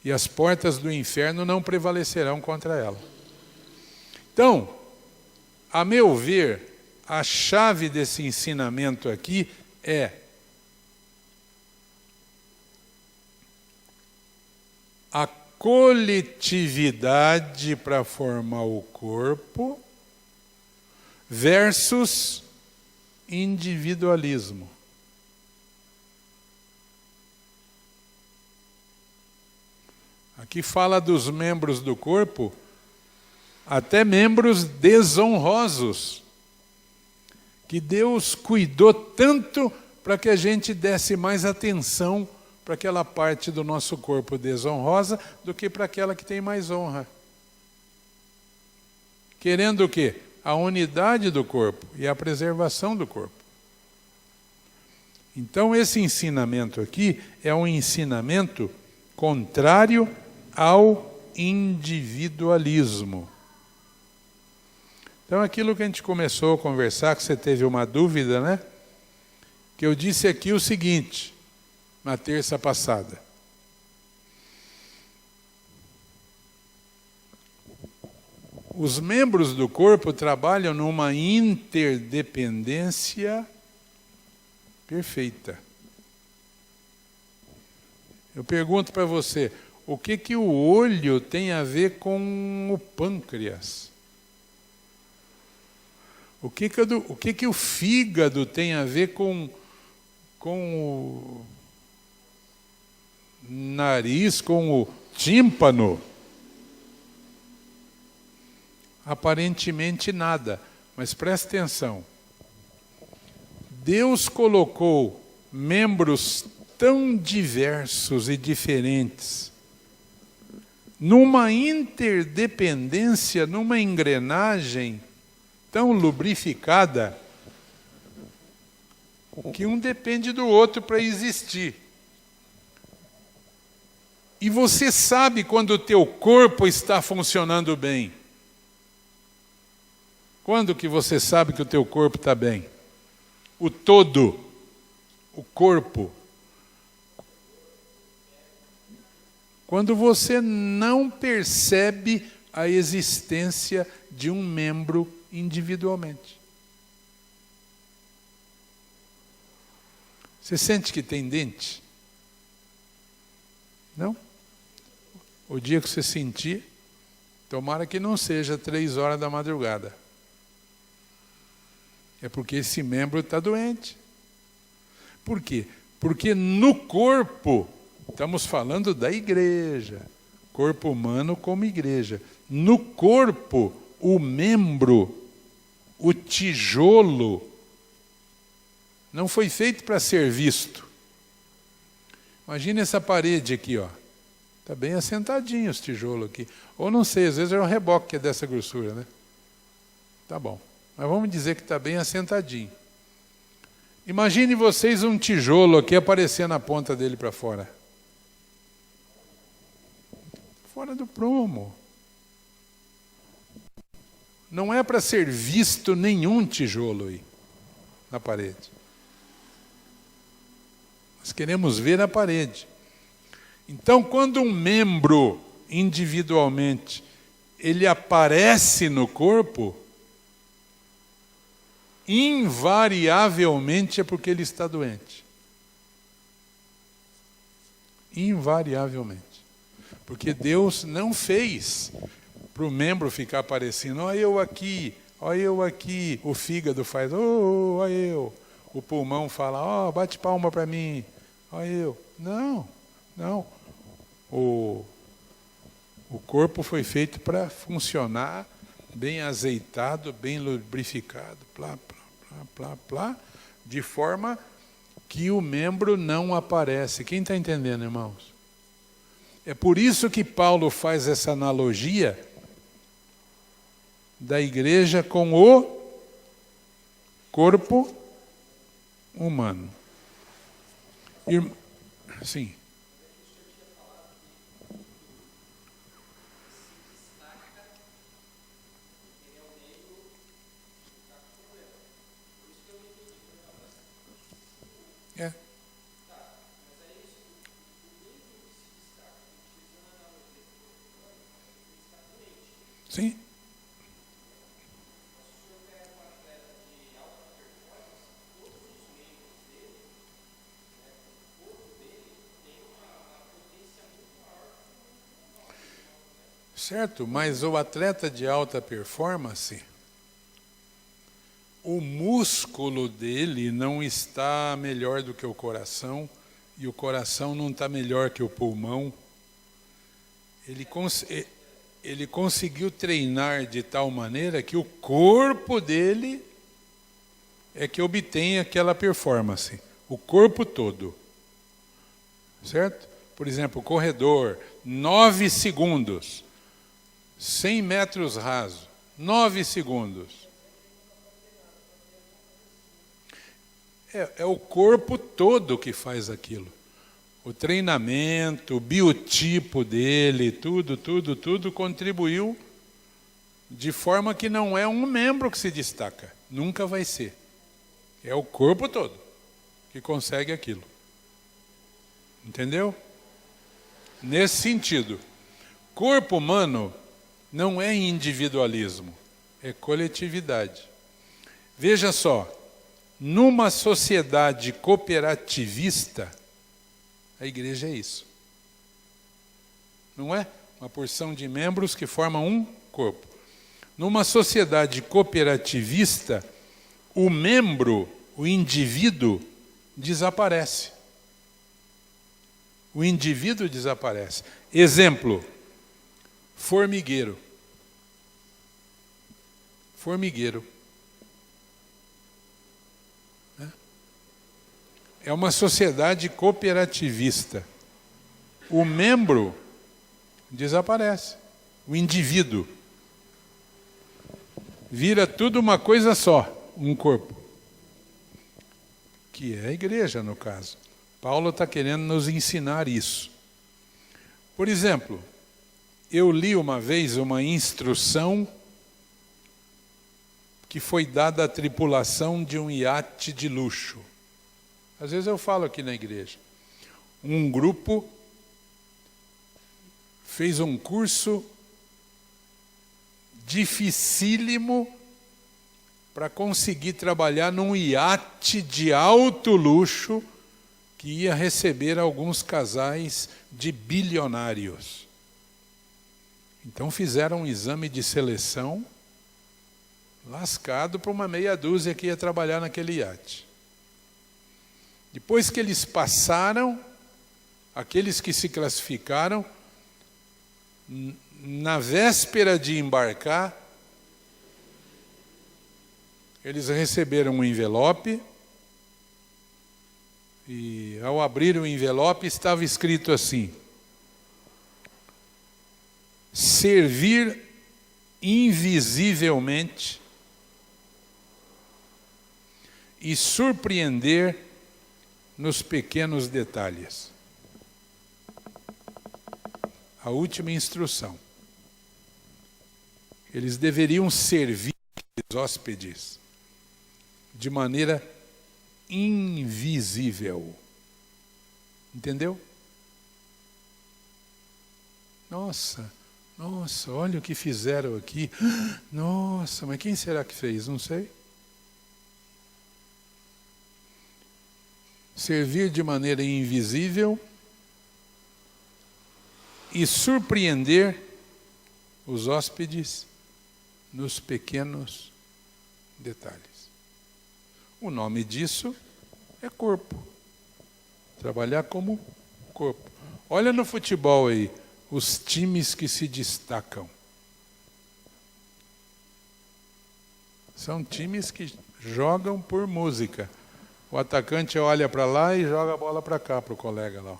E as portas do inferno não prevalecerão contra ela. Então, a meu ver, a chave desse ensinamento aqui é a coletividade para formar o corpo versus individualismo. Aqui fala dos membros do corpo, até membros desonrosos, que Deus cuidou tanto para que a gente desse mais atenção para aquela parte do nosso corpo desonrosa do que para aquela que tem mais honra. Querendo o quê? A unidade do corpo e a preservação do corpo. Então, esse ensinamento aqui é um ensinamento contrário ao individualismo. Então, aquilo que a gente começou a conversar, que você teve uma dúvida, né? Que eu disse aqui o seguinte, na terça passada. Os membros do corpo trabalham numa interdependência perfeita. Eu pergunto para você, o que o olho tem a ver com o pâncreas? O que o fígado tem a ver com o nariz, com o tímpano? Aparentemente nada, mas presta atenção. Deus colocou membros tão diversos e diferentes numa interdependência, numa engrenagem tão lubrificada, que um depende do outro para existir. E você sabe quando o teu corpo está funcionando bem. Quando que você sabe que o teu corpo está bem? O todo, o corpo. Quando você não percebe a existência de um membro individualmente. Você sente que tem dente? Não? O dia que você sentir, tomara que não seja 3 horas da madrugada. É porque esse membro está doente. Por quê? Porque no corpo, estamos falando da igreja, corpo humano como igreja. No corpo, o membro, o tijolo, não foi feito para ser visto. Imagina essa parede aqui, ó. Está bem assentadinho os tijolos aqui. Ou não sei, às vezes é um reboque que é dessa grossura, né? Tá bom. Mas vamos dizer que está bem assentadinho. Imagine vocês um tijolo aqui aparecer na ponta dele para fora. Fora do prumo. Não é para ser visto nenhum tijolo aí na parede. Nós queremos ver a parede. Então, quando um membro individualmente ele aparece no corpo, invariavelmente é porque ele está doente. Invariavelmente. Porque Deus não fez para o membro ficar aparecendo, olha eu aqui, olha eu aqui. O fígado faz, olha eu. O pulmão fala, bate palma para mim, olha eu. Não, não. O corpo foi feito para funcionar bem azeitado, bem lubrificado, plá, plá, plá, plá, plá, de forma que o membro não aparece. Quem está entendendo, irmãos? É por isso que Paulo faz essa analogia da igreja com o corpo humano. Sim. É. Sim. Certo, mas o atleta de alta performance, o músculo dele não está melhor do que o coração, e o coração não está melhor que o pulmão. Ele conseguiu treinar de tal maneira que o corpo dele é que obtém aquela performance, o corpo todo. Certo? Por exemplo, corredor, 9 segundos, 100 metros raso, 9 segundos. É o corpo todo que faz aquilo. O treinamento, o biotipo dele, tudo contribuiu de forma que não é um membro que se destaca. Nunca vai ser. É o corpo todo que consegue aquilo. Entendeu? Nesse sentido, corpo humano não é individualismo, é coletividade. Veja só, numa sociedade cooperativista, a igreja é isso. Não é? Uma porção de membros que formam um corpo. Numa sociedade cooperativista, o membro, o indivíduo, desaparece. O indivíduo desaparece. Exemplo, formigueiro. Formigueiro. É uma sociedade cooperativista. O membro desaparece. O indivíduo. Vira tudo uma coisa só, um corpo. Que é a igreja, no caso. Paulo está querendo nos ensinar isso. Por exemplo, eu li uma vez uma instrução que foi dada à tripulação de um iate de luxo. Às vezes eu falo aqui na igreja. Um grupo fez um curso dificílimo para conseguir trabalhar num iate de alto luxo que ia receber alguns casais de bilionários. Então fizeram um exame de seleção lascado para uma meia dúzia que ia trabalhar naquele iate. Depois que eles passaram, aqueles que se classificaram, na véspera de embarcar, eles receberam um envelope, e ao abrir o envelope estava escrito assim: servir invisivelmente e surpreender nos pequenos detalhes. A última instrução. Eles deveriam servir os hóspedes de maneira invisível. Entendeu? Nossa, olha o que fizeram aqui. Nossa, mas quem será que fez? Não sei. servir de maneira invisível e surpreender os hóspedes nos pequenos detalhes. O nome disso é corpo. Trabalhar como corpo. Olha no futebol aí, os times que se destacam. São times que jogam por música. O atacante olha para lá e joga a bola para cá, para o colega lá.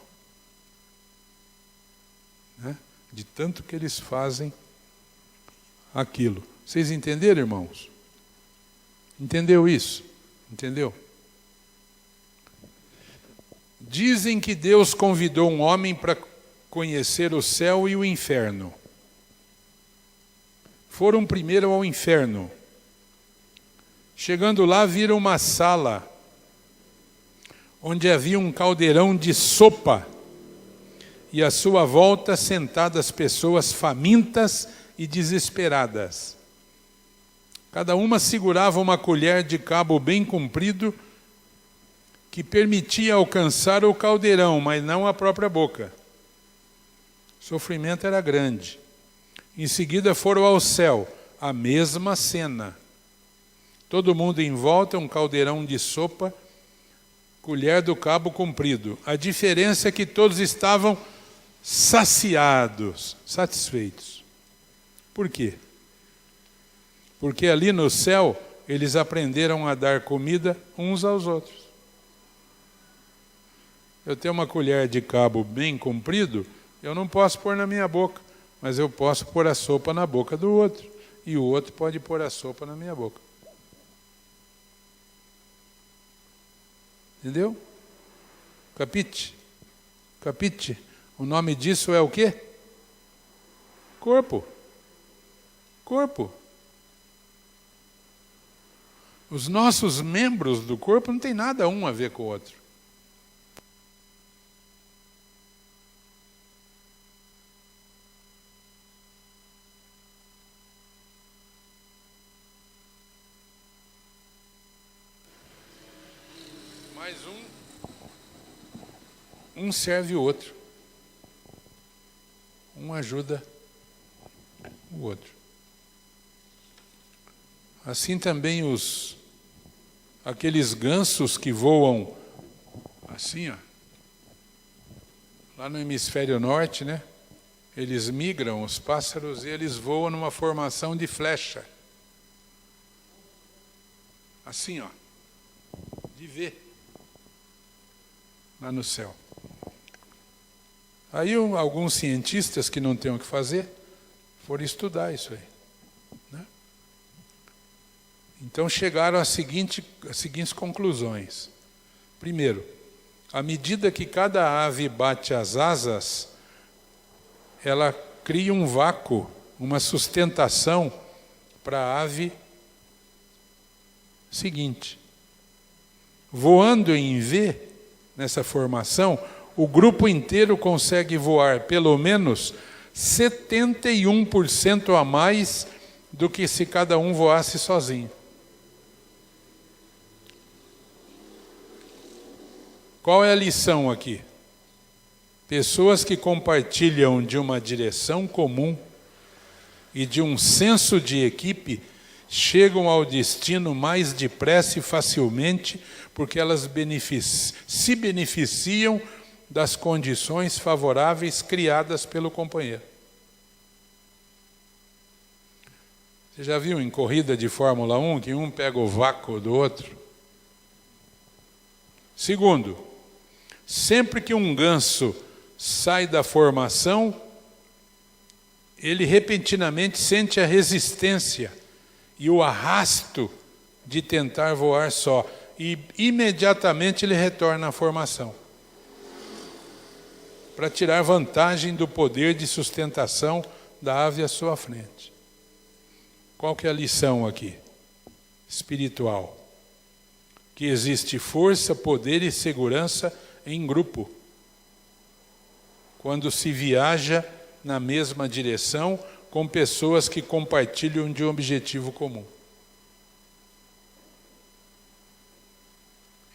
Né? De tanto que eles fazem aquilo. Vocês entenderam, irmãos? Entendeu isso? Entendeu? Dizem que Deus convidou um homem para conhecer o céu e o inferno. Foram primeiro ao inferno. Chegando lá, viram uma sala onde havia um caldeirão de sopa e à sua volta sentadas pessoas famintas e desesperadas. Cada uma segurava uma colher de cabo bem comprido que permitia alcançar o caldeirão, mas não a própria boca. O sofrimento era grande. Em seguida foram ao céu, a mesma cena. Todo mundo em volta, um caldeirão de sopa, colher do cabo comprido. A diferença é que todos estavam saciados, satisfeitos. Por quê? Porque ali no céu, eles aprenderam a dar comida uns aos outros. Eu tenho uma colher de cabo bem comprido, eu não posso pôr na minha boca, mas eu posso pôr a sopa na boca do outro, e o outro pode pôr a sopa na minha boca. Entendeu? Capite? Capite? O nome disso é o quê? Corpo. Corpo. Os nossos membros do corpo não tem nada um a ver com o outro. Mas um serve o outro. Um ajuda o outro. Assim também aqueles gansos que voam assim, ó, lá no hemisfério norte, né? Eles migram, os pássaros, e eles voam numa formação de flecha. Assim, ó, de V, lá no céu. Aí alguns cientistas que não têm o que fazer foram estudar isso aí. Né? Então chegaram às seguintes conclusões. Primeiro, à medida que cada ave bate as asas, ela cria um vácuo, uma sustentação para a ave seguinte. Voando em V, nessa formação, o grupo inteiro consegue voar pelo menos 71% a mais do que se cada um voasse sozinho. Qual é a lição aqui? Pessoas que compartilham de uma direção comum e de um senso de equipe chegam ao destino mais depressa e facilmente porque elas se beneficiam das condições favoráveis criadas pelo companheiro. Você já viu em corrida de Fórmula 1 que um pega o vácuo do outro? Segundo, sempre que um ganso sai da formação, ele repentinamente sente a resistência e o arrasto de tentar voar só, e imediatamente ele retorna à formação, para tirar vantagem do poder de sustentação da ave à sua frente. Qual que é a lição aqui? Espiritual. Que existe força, poder e segurança em grupo. Quando se viaja na mesma direção com pessoas que compartilham de um objetivo comum.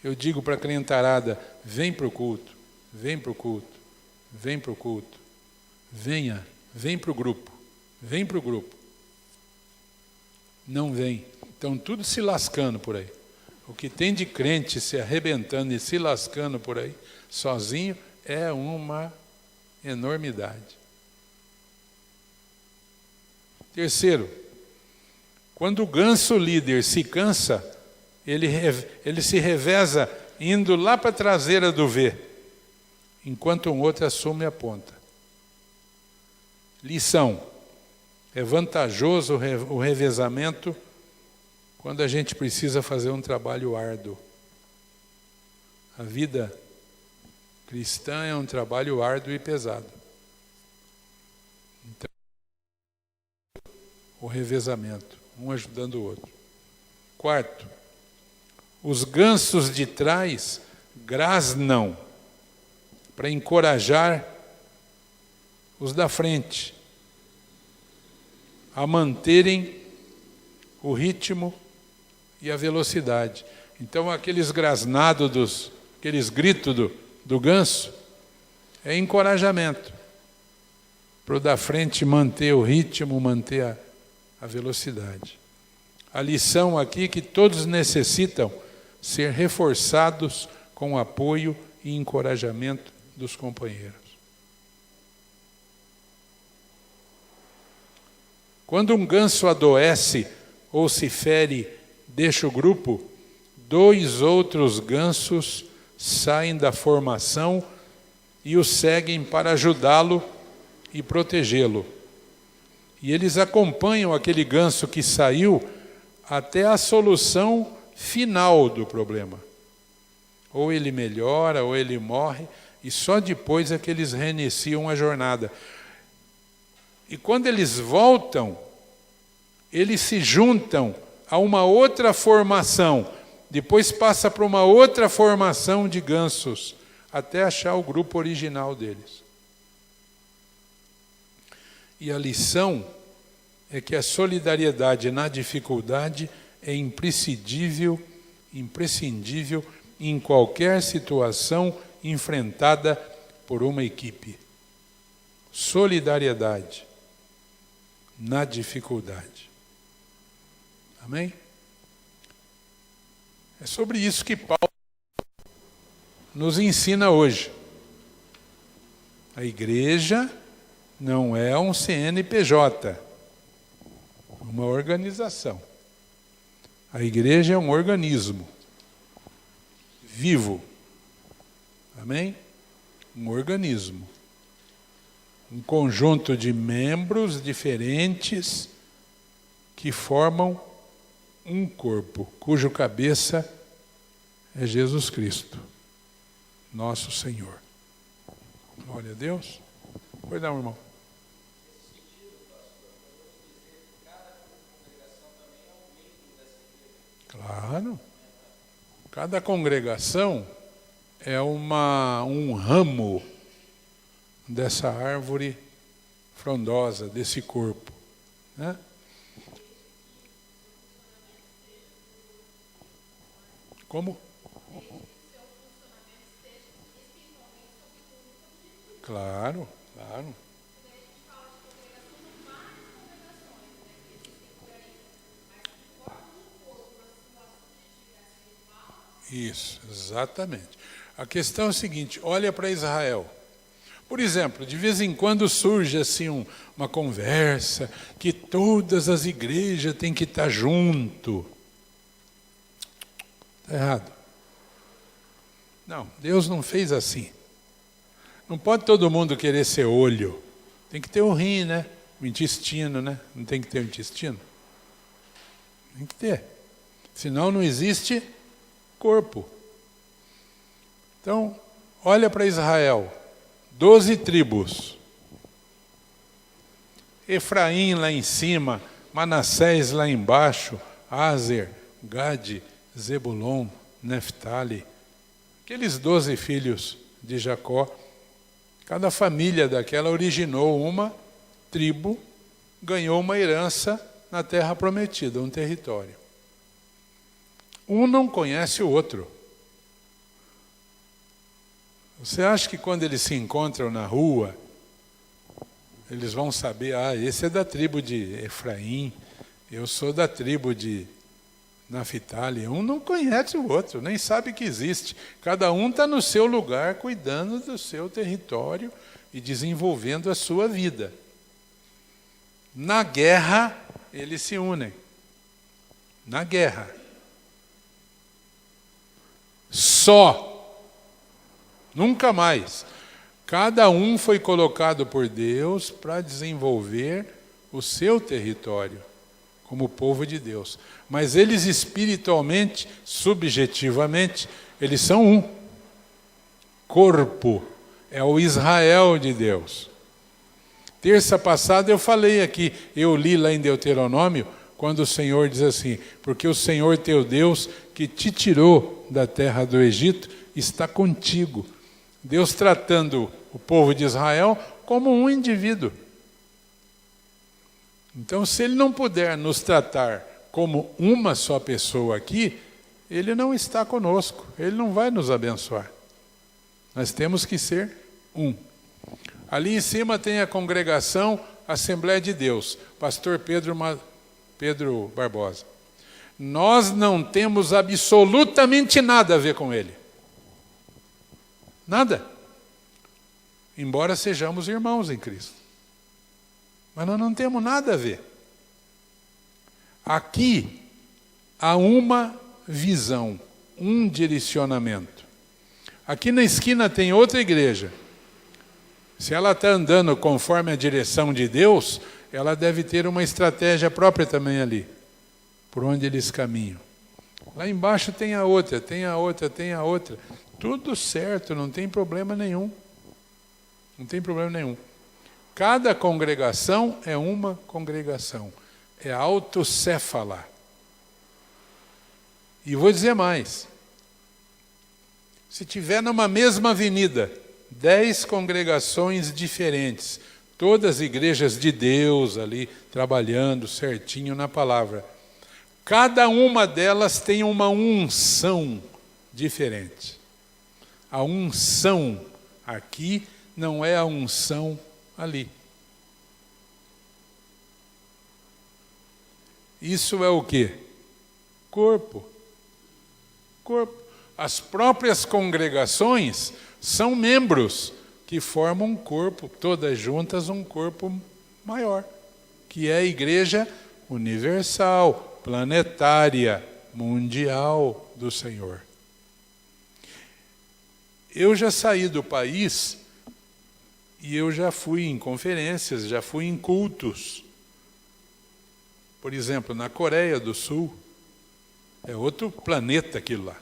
Eu digo para a clientarada, vem para o culto, vem para o culto, vem para o culto. Venha, vem para o grupo, vem para o grupo. Não vem. Então tudo se lascando por aí. O que tem de crente se arrebentando e se lascando por aí, sozinho, é uma enormidade. Terceiro, quando o ganso líder se cansa, ele se reveza indo lá para a traseira do V, enquanto um outro assume a ponta. Lição: é vantajoso o revezamento quando a gente precisa fazer um trabalho árduo. A vida cristã é um trabalho árduo e pesado. Então, o revezamento, um ajudando o outro. Quarto, os gansos de trás grasnam para encorajar os da frente a manterem o ritmo e a velocidade. Então, aqueles grasnados, aqueles gritos do ganso, é encorajamento para o da frente manter o ritmo, manter a velocidade. A lição aqui é que todos necessitam ser reforçados com apoio e encorajamento dos companheiros. Quando um ganso adoece ou se fere, deixa o grupo, 2 outros gansos saem da formação e o seguem para ajudá-lo e protegê-lo. E eles acompanham aquele ganso que saiu até a solução final do problema. Ou ele melhora, ou ele morre, e só depois é que eles reiniciam a jornada. E quando eles voltam, eles se juntam a uma outra formação, depois passa para uma outra formação de gansos, até achar o grupo original deles. E a lição é que a solidariedade na dificuldade é imprescindível em qualquer situação enfrentada por uma equipe. Solidariedade na dificuldade. Amém? É sobre isso que Paulo nos ensina hoje. A igreja não é um CNPJ, uma organização. A igreja é um organismo vivo. Amém? Um organismo. Um conjunto de membros diferentes que formam um corpo, cujo cabeça é Jesus Cristo, nosso Senhor. Glória a Deus. Pois não, irmão. Claro. Cada congregação é um ramo dessa árvore frondosa, desse corpo, né? Como? Claro, claro. Isso, exatamente. A questão é a seguinte, olha para Israel. Por exemplo, de vez em quando surge assim uma conversa que todas as igrejas têm que estar junto. Está errado. Não, Deus não fez assim. Não pode todo mundo querer ser olho. Tem que ter o rim, né? O intestino, né? Não tem que ter o intestino? Tem que ter. Senão não existe corpo. Então, olha para Israel. 12 tribos. Efraim lá em cima, Manassés lá embaixo, Aser, Gade, Zebulon, Neftali. Aqueles 12 filhos de Jacó. Cada família daquela originou uma tribo, ganhou uma herança na terra prometida, um território. Um não conhece o outro. Você acha que quando eles se encontram na rua, eles vão saber, esse é da tribo de Efraim, eu sou da tribo de Naftali. Um não conhece o outro, nem sabe que existe. Cada um está no seu lugar, cuidando do seu território e desenvolvendo a sua vida. Na guerra, eles se unem. Na guerra. Só. Nunca mais. Cada um foi colocado por Deus para desenvolver o seu território como povo de Deus. Mas eles espiritualmente, subjetivamente, eles são um. Corpo. É o Israel de Deus. Terça passada eu falei aqui, eu li lá em Deuteronômio, quando o Senhor diz assim, porque o Senhor teu Deus, que te tirou da terra do Egito, está contigo. Deus tratando o povo de Israel como um indivíduo. Então, se Ele não puder nos tratar como uma só pessoa aqui, Ele não está conosco, Ele não vai nos abençoar. Nós temos que ser um. Ali em cima tem a congregação Assembleia de Deus, pastor Pedro Barbosa. Nós não temos absolutamente nada a ver com ele. Nada. Embora sejamos irmãos em Cristo. Mas nós não temos nada a ver. Aqui há uma visão, um direcionamento. Aqui na esquina tem outra igreja. Se ela está andando conforme a direção de Deus, ela deve ter uma estratégia própria também ali, por onde eles caminham. Lá embaixo tem a outra, tem a outra, tem a outra. Tudo certo, não tem problema nenhum. Não tem problema nenhum. Cada congregação é uma congregação. É autocéfala. E vou dizer mais. Se tiver numa mesma avenida, 10 congregações diferentes, todas igrejas de Deus ali, trabalhando certinho na palavra, cada uma delas tem uma unção diferente. A unção aqui não é a unção ali. Isso é o quê? Corpo. Corpo. As próprias congregações são membros que formam um corpo, todas juntas um corpo maior, que é a Igreja Universal, Planetária, Mundial do Senhor. Eu já saí do país e eu já fui em conferências, já fui em cultos. Por exemplo, na Coreia do Sul, é outro planeta aquilo lá.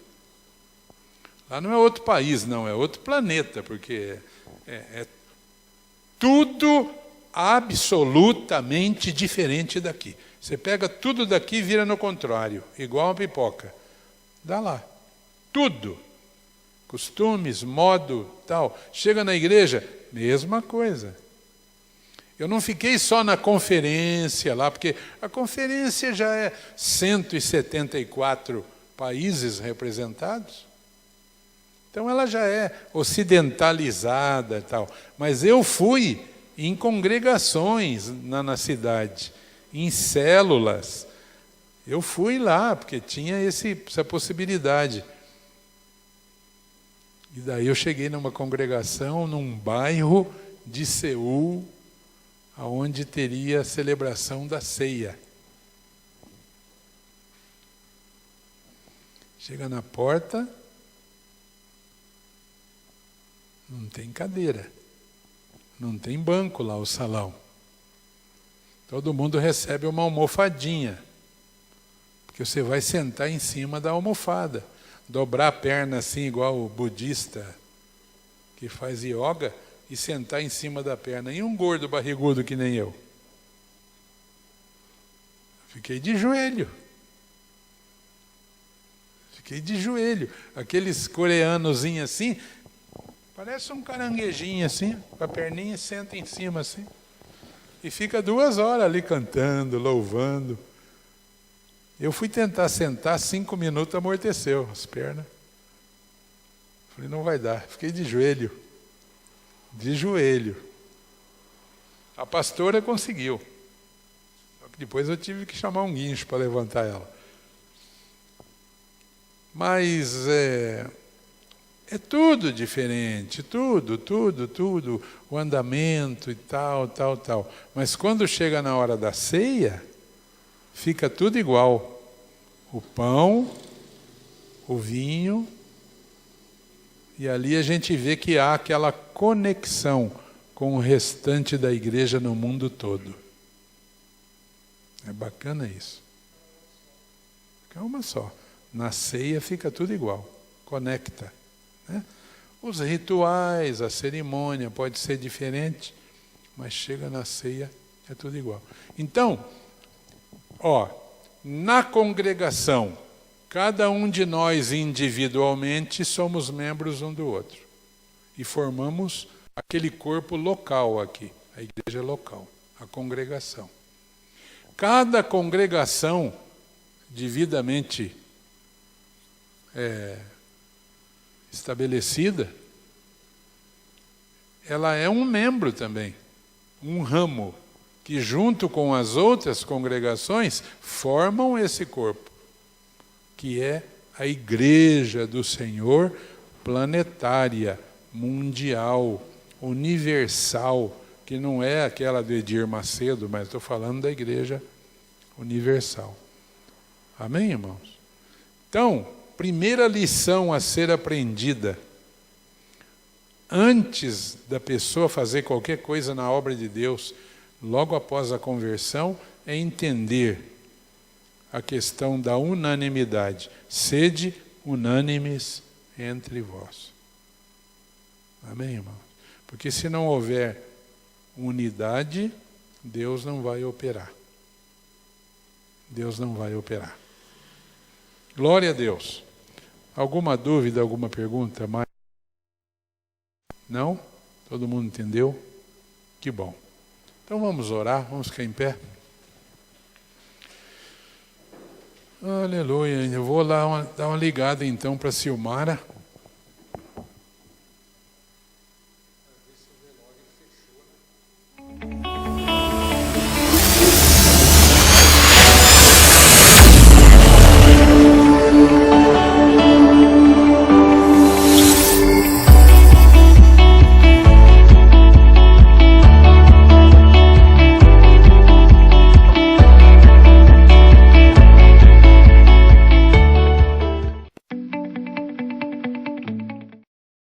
Lá não é outro país, não, é outro planeta, porque é tudo absolutamente diferente daqui. Você pega tudo daqui e vira no contrário, igual uma pipoca. Dá lá. Tudo. Costumes, modo, tal. Chega na igreja, mesma coisa. Eu não fiquei só na conferência lá, porque a conferência já é 174 países representados. Então ela já é ocidentalizada e tal. Mas eu fui em congregações na cidade, em células. Eu fui lá, porque tinha essa possibilidade. E daí eu cheguei numa congregação, num bairro de Seul, onde teria a celebração da ceia. Chega na porta, não tem cadeira, não tem banco lá, o salão. Todo mundo recebe uma almofadinha, porque você vai sentar em cima da almofada, dobrar a perna assim, igual o budista que faz yoga, e sentar em cima da perna. E um gordo barrigudo que nem eu. Fiquei de joelho. Fiquei de joelho. Aqueles coreanozinhos assim, parece um caranguejinho assim, com a perninha, senta em cima assim. E fica 2 horas ali cantando, louvando. Eu fui tentar sentar, 5 minutos, amorteceu as pernas. Falei, não vai dar. Fiquei de joelho. De joelho. A pastora conseguiu. Só que depois eu tive que chamar um guincho para levantar ela. Mas é tudo diferente, tudo, o andamento e tal. Mas quando chega na hora da ceia, fica tudo igual. O pão, o vinho, e ali a gente vê que há aquela conexão com o restante da igreja no mundo todo. É bacana isso. É uma só. Na ceia fica tudo igual, conecta. Né? Os rituais, a cerimônia pode ser diferente, mas chega na ceia, é tudo igual. Então, na congregação, cada um de nós individualmente somos membros um do outro. E formamos aquele corpo local aqui, a igreja local, a congregação. Cada congregação devidamente estabelecida, ela é um membro também, um ramo, que junto com as outras congregações formam esse corpo, que é a Igreja do Senhor planetária, mundial, universal, que não é aquela do Edir Macedo, mas estou falando da Igreja universal. Amém, irmãos? Então, primeira lição a ser aprendida, antes da pessoa fazer qualquer coisa na obra de Deus, logo após a conversão, é entender a questão da unanimidade. Sede unânimes entre vós. Amém, irmãos? Porque se não houver unidade, Deus não vai operar. Deus não vai operar. Glória a Deus. Alguma dúvida, alguma pergunta mais? Não? Todo mundo entendeu? Que bom. Então vamos orar, vamos ficar em pé. Aleluia. Eu vou lá dar uma ligada então para a Silmara.